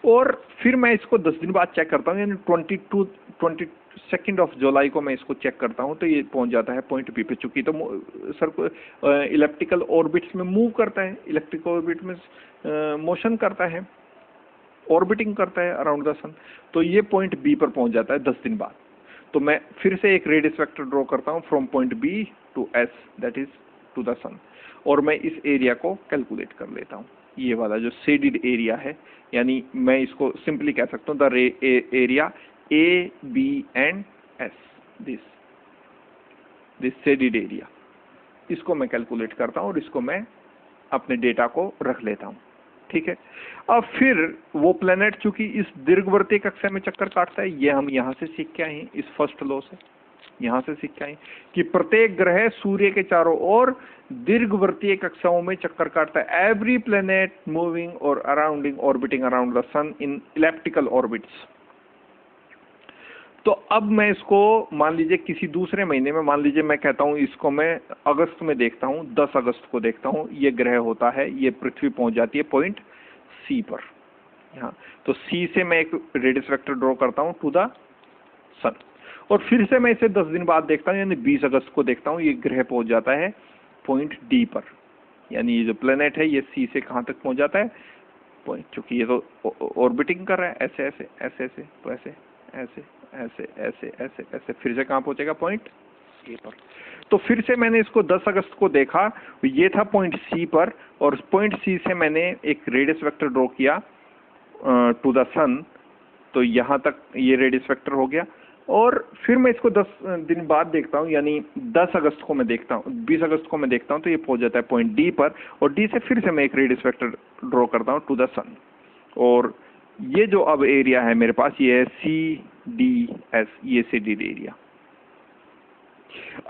और फिर मैं इसको 10 दिन बाद चेक करता हूँ, यानी 22nd ऑफ जुलाई को मैं इसको चेक करता हूँ, तो ये पहुंच जाता है पॉइंट बी पे। चूंकि तो सर इलेप्टिकल ऑर्बिट्स में मूव करता है, इलेक्ट्रिक ऑर्बिट में मोशन करता है, ऑर्बिटिंग करता है अराउंड द सन, तो ये पॉइंट बी पर पहुंच जाता है 10 दिन बाद। तो मैं फिर से एक रेडियस वेक्टर ड्रॉ करता हूँ from point B to S, that is to the sun, और मैं इस एरिया को कैलकुलेट कर लेता हूँ। ये वाला जो शेडेड एरिया है, यानी मैं इसको सिंपली कह सकता हूँ the area A B and S, this shaded area, इसको मैं कैलकुलेट करता हूँ और इसको मैं अपने डेटा को रख लेता हूँ, ठीक है। अब फिर वो प्लेनेट चूंकि इस दीर्घवृत्तीय कक्षा में चक्कर काटता है, ये हम यहाँ से सीख के आए हैं, इस फर्स्ट लॉ से यहाँ से सीख के आए कि प्रत्येक ग्रह सूर्य के चारों ओर दीर्घवृत्तीय कक्षाओं में चक्कर काटता है। एवरी प्लेनेट मूविंग और अराउंडिंग orbiting around the sun in elliptical orbits. तो अब मैं इसको मान लीजिए किसी दूसरे महीने में, मान लीजिए मैं कहता हूँ इसको मैं अगस्त में देखता हूँ, 10 अगस्त को देखता हूँ, ये ग्रह होता है, ये पृथ्वी पहुंच जाती है पॉइंट सी पर यहाँ। तो सी से मैं एक रेडियस वेक्टर ड्रॉ करता हूँ टू द सन, और फिर से मैं इसे 10 दिन बाद देखता हूँ, यानी 20 अगस्त को देखता हूँ, ये ग्रह पहुंच जाता है पॉइंट डी पर। यानी ये जो प्लेनेट है ये सी से कहाँ तक पहुंच जाता है, पॉइंट, चूंकि ये तो ऑर्बिटिंग कर रहा है, ऐसे ऐसे ऐसे ऐसे, तो ऐसे ऐसे ऐसे ऐसे ऐसे ऐसे, फिर से कहाँ पहुंचेगा, पॉइंट ए पर। तो फिर से मैंने इसको 10 अगस्त को देखा, ये था पॉइंट सी पर, और पॉइंट सी से मैंने एक रेडियस वेक्टर ड्रॉ किया टू द सन, तो यहाँ तक ये रेडियस वेक्टर हो गया। और फिर मैं इसको 10 दिन बाद देखता हूँ, यानी 10 अगस्त को मैं देखता हूँ, 20 अगस्त को मैं देखता हूँ, तो ये पहुंच जाता है पॉइंट डी पर, और डी से फिर से मैं एक रेडियस वेक्टर ड्रॉ करता हूँ टू द सन। और ये जो अब एरिया है मेरे पास, ये है सी डी एस, ये शेडेड एरिया।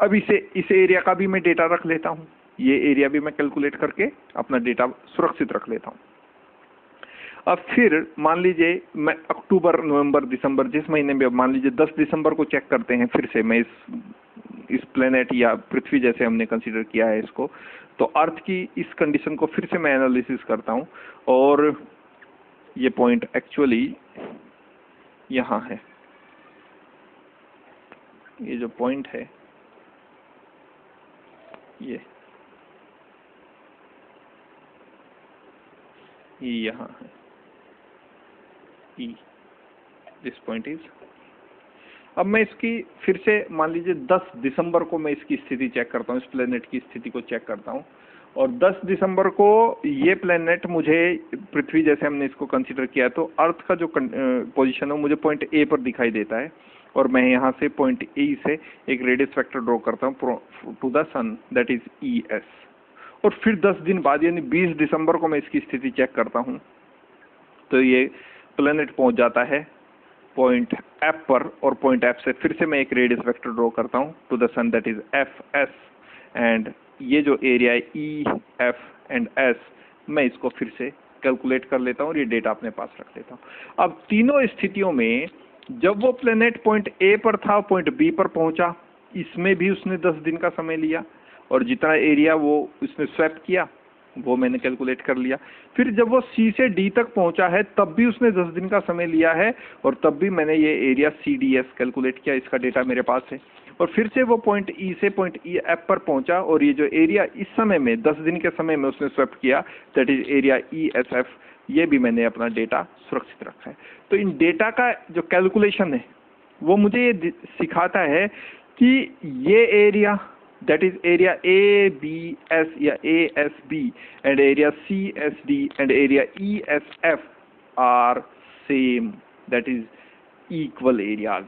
अब इस एरिया का भी मैं डेटा रख लेता हूँ, ये एरिया भी मैं कैलकुलेट करके अपना डेटा सुरक्षित रख लेता हूँ। अब फिर मान लीजिए मैं अक्टूबर, नवंबर, दिसंबर, जिस महीने में, मान लीजिए 10 दिसंबर को चेक करते हैं, फिर से मैं इस प्लेनेट या पृथ्वी जैसे हमने कंसीडर किया है इसको, तो अर्थ की इस कंडीशन को फिर से मैं एनालिसिस करता हूँ, और ये पॉइंट एक्चुअली यहाँ है, ये जो पॉइंट है ये यहाँ है, दिस पॉइंट इज। अब मैं इसकी फिर से मान लीजिए 10 दिसंबर को मैं इसकी स्थिति चेक करता हूँ, इस प्लेनेट की स्थिति को चेक करता हूँ, और 10 दिसंबर को ये प्लेनेट मुझे पृथ्वी जैसे हमने इसको कंसीडर किया, तो अर्थ का जो पोजीशन है मुझे पॉइंट ए पर दिखाई देता है, और मैं यहाँ से पॉइंट ए से एक रेडियस वेक्टर ड्रॉ करता हूँ to the sun, that is E S. और फिर 10 दिन बाद यानी 20 दिसंबर को मैं इसकी स्थिति चेक करता हूँ, तो ये प्लेनेट पहुंच जाता है पॉइंट एफ पर, और पॉइंट एफ से फिर से मैं एक रेडियस वेक्टर ड्रॉ करता हूँ to the sun, that is F S. And ये जो एरिया है ई एफ एंड एस, मैं इसको फिर से कैलकुलेट कर लेता हूँ और ये डेटा अपने पास रख लेता हूँ। अब तीनों स्थितियों में जब वो प्लेनेट पॉइंट ए पर था, पॉइंट बी पर पहुंचा, इसमें भी उसने 10 दिन का समय लिया, और जितना एरिया वो उसने स्वैप किया वो मैंने कैलकुलेट कर लिया। फिर जब वो सी से डी तक पहुंचा है तब भी उसने 10 दिन का समय लिया है, और तब भी मैंने ये area C D S calculate किया, इसका डेटा मेरे पास है। और फिर से वो पॉइंट ई से पॉइंट ई एफ पर पहुंचा, और ये जो एरिया इस समय में 10 दिन के समय में उसने स्वैप किया, that is area E S F, ये भी मैंने अपना डेटा सुरक्षित रखा है। तो इन डेटा का जो कैलकुलेशन है वो मुझे ये सिखाता है कि ये area, that is area ABS या ASB and area CSD and area ESF are same that is equal areas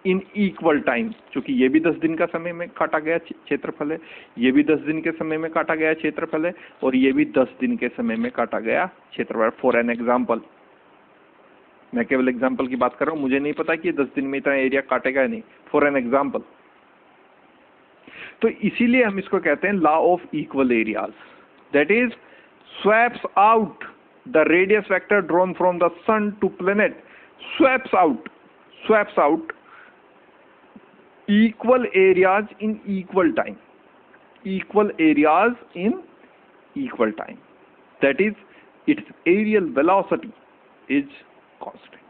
in equal time. क्योंकि ये भी 10 दिन का समय में काटा गया क्षेत्रफल है, ये भी 10 दिन के समय में काटा गया क्षेत्रफल है, और ये भी 10 दिन के समय में काटा गया क्षेत्रफल। फॉर एन एग्जाम्पल, मैं केवल एग्जाम्पल की बात कर रहा हूं, मुझे नहीं पता कि ये 10 दिन में इतना एरिया काटेगा नहीं, फॉर एन एग्जाम्पल। तो इसीलिए हम इसको कहते हैं law of equal areas, that is sweeps out the radius vector drawn from the sun to planet, sweeps out equal areas in equal time, equal areas in equal time, that is its aerial velocity is constant।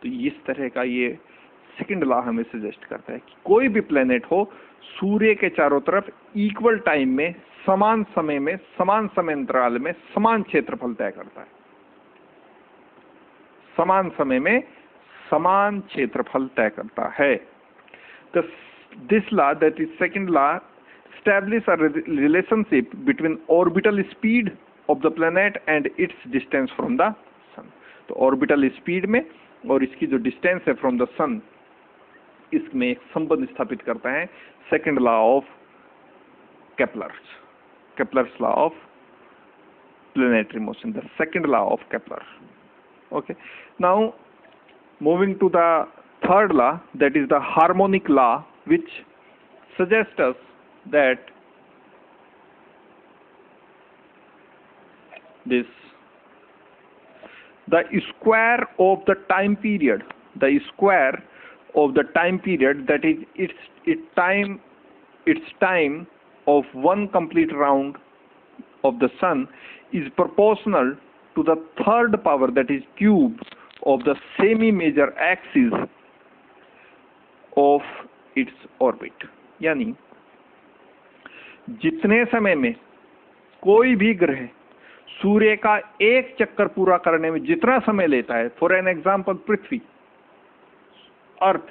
तो इस तरह का ये second law हमें suggest करता है कि कोई भी प्लेनेट हो, सूर्य के चारों तरफ इक्वल टाइम में, समान समय में, समान समय अंतराल में समान क्षेत्रफल तय करता है, समान समय में समान क्षेत्रफल तय करता है। This law, that is second law, establish a relationship between orbital speed of the planet and its distance from the sun। तो ऑर्बिटल स्पीड में और इसकी जो डिस्टेंस है फ्रॉम द सन, इसमें एक संबंध स्थापित करता है second law of Kepler's law of planetary motion, the second law of Kepler. Okay, now moving to the third law, that is the harmonic law, which suggests us that the square of the time period, that is its time of one complete round of the sun is proportional to the third power, that is cube of the semi-major axis of its orbit। यानी जितने समय में कोई भी ग्रह सूर्य का एक चक्कर पूरा करने में जितना समय लेता है, फॉर एन एग्जाम्पल पृथ्वी, अर्थ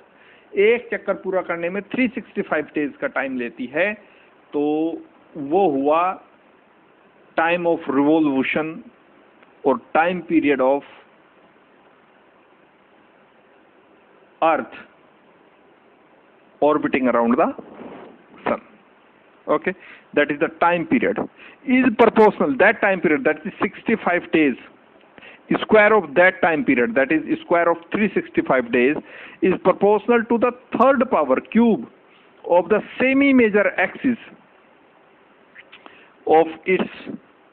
एक चक्कर पूरा करने में 365 डेज का टाइम लेती है, तो वो हुआ टाइम ऑफ रिवॉल्यूशन और time period of Earth orbiting around the sun। Okay, that is the time period is proportional, that time period, that is 65 days, square of that time period, that is square of 365 days, is proportional to the third power cube of the semi-major axis of its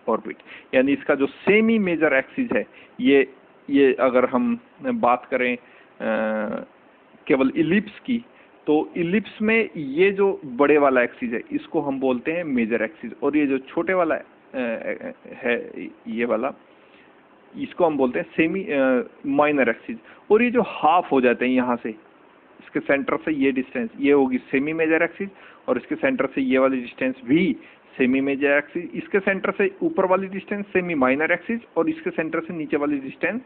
orbit। यानी इसका जो semi major axis है, ये अगर हम बात करें केवल इलिप्स की, तो इलिप्स में ये जो बड़े वाला एक्सिस है इसको हम बोलते हैं मेजर एक्सिस, और ये जो छोटे वाला है ये वाला, इसको हम बोलते हैं सेमी माइनर एक्सिस। और ये जो हाफ हो जाते हैं यहाँ से, इसके सेंटर से ये डिस्टेंस, ये होगी सेमी मेजर एक्सिस, और इसके सेंटर से ये वाली डिस्टेंस भी सेमी मेजर एक्सिस, इसके सेंटर से ऊपर वाली डिस्टेंस सेमी माइनर एक्सिस, और इसके सेंटर से नीचे वाली डिस्टेंस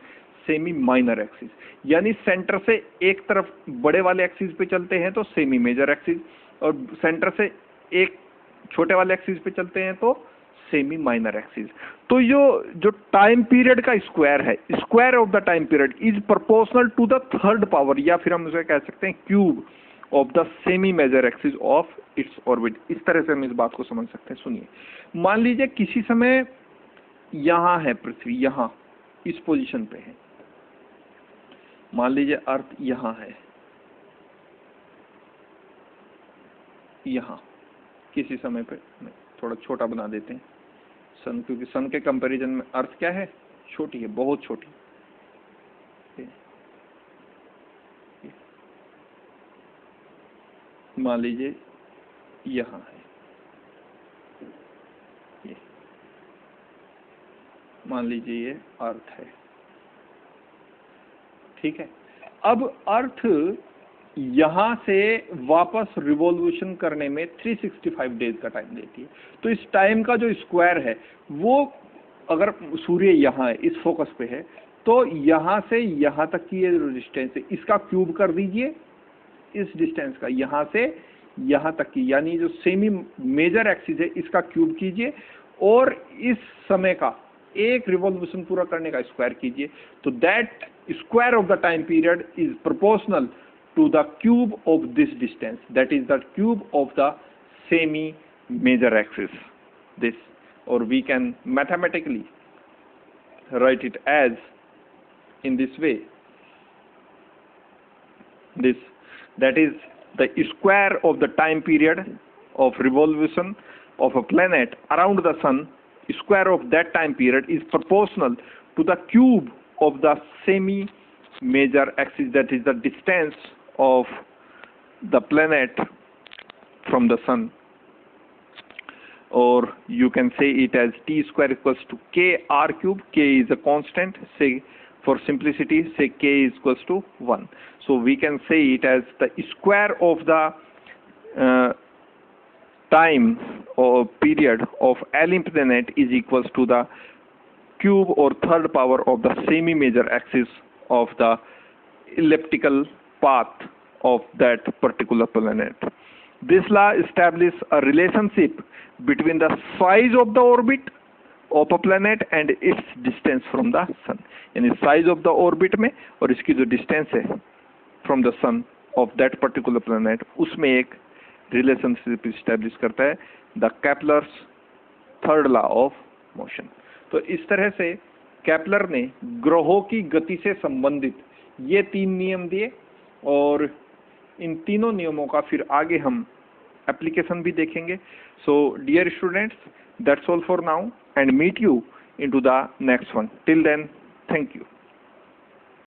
सेमी माइनर एक्सिस। यानी सेंटर से एक तरफ बड़े वाले एक्सिस पे चलते हैं तो सेमी मेजर एक्सिस, और सेंटर से एक छोटे वाले एक्सिस पे चलते हैं तो सेमी माइनर एक्सिस। तो जो टाइम पीरियड का स्क्वायर है, square of the time period is proportional to the third power, या फिर हम उसे कह सकते हैं cube of the semi major axis of its orbit. इस तरह से हम इस बात को समझ सकते हैं। सुनिए, मान लीजिए किसी समय यहां है पृथ्वी, यहां इस पोजीशन पे है, मान लीजिए अर्थ यहां है, यहां किसी समय पे, थोड़ा छोटा बना देते हैं सन, क्योंकि सन के कंपैरिजन में अर्थ क्या है, छोटी है, बहुत छोटी। मान लीजिए यहां है, ये मान लीजिए ये अर्थ है, ठीक है। अब अर्थ यहां से वापस रिवॉल्यूशन करने में 365 डेज का टाइम लेती है। तो इस टाइम का जो स्क्वायर है वो, अगर सूर्य यहां है, इस फोकस पे है, तो यहां से यहां तक की ये डिस्टेंस है, इसका क्यूब कर दीजिए इस डिस्टेंस का, यहां से यहां तक की, यानी जो सेमी मेजर एक्सिस है इसका क्यूब कीजिए, और इस समय का एक रिवॉल्यूशन पूरा करने का स्क्वायर कीजिए, तो that square of the time period is proportional to the cube of this distance, that is the cube of the semi major axis this, or we can mathematically write it as in this way, this, that is the square of the time period of revolution of a planet around the sun, square of that time period is proportional to the cube of the semi major axis, that is the distance of the planet from the sun. Or you can say it as t square equals to k r cube. K is a constant, say for simplicity say k is equals to 1. So we can say it as the square of the time or period of Allen planet is equals to the cube or third power of the semi major axis of the elliptical path of that particular planet. This law establishes a relationship between the size of the orbit of a planet and its distance from the sun. यानी size of the orbit में और इसकी जो distance है from the sun of that particular planet, उसमें एक relationship establish करता है the Kepler's third law of motion. तो इस तरह से केपलर ने ग्रहों की गति से संबंधित ये 3 नियम दिए, और इन तीनों नियमों का फिर आगे हम एप्लीकेशन भी देखेंगे. So dear students, that's all for now and meet you into the next one. Till then, thank you.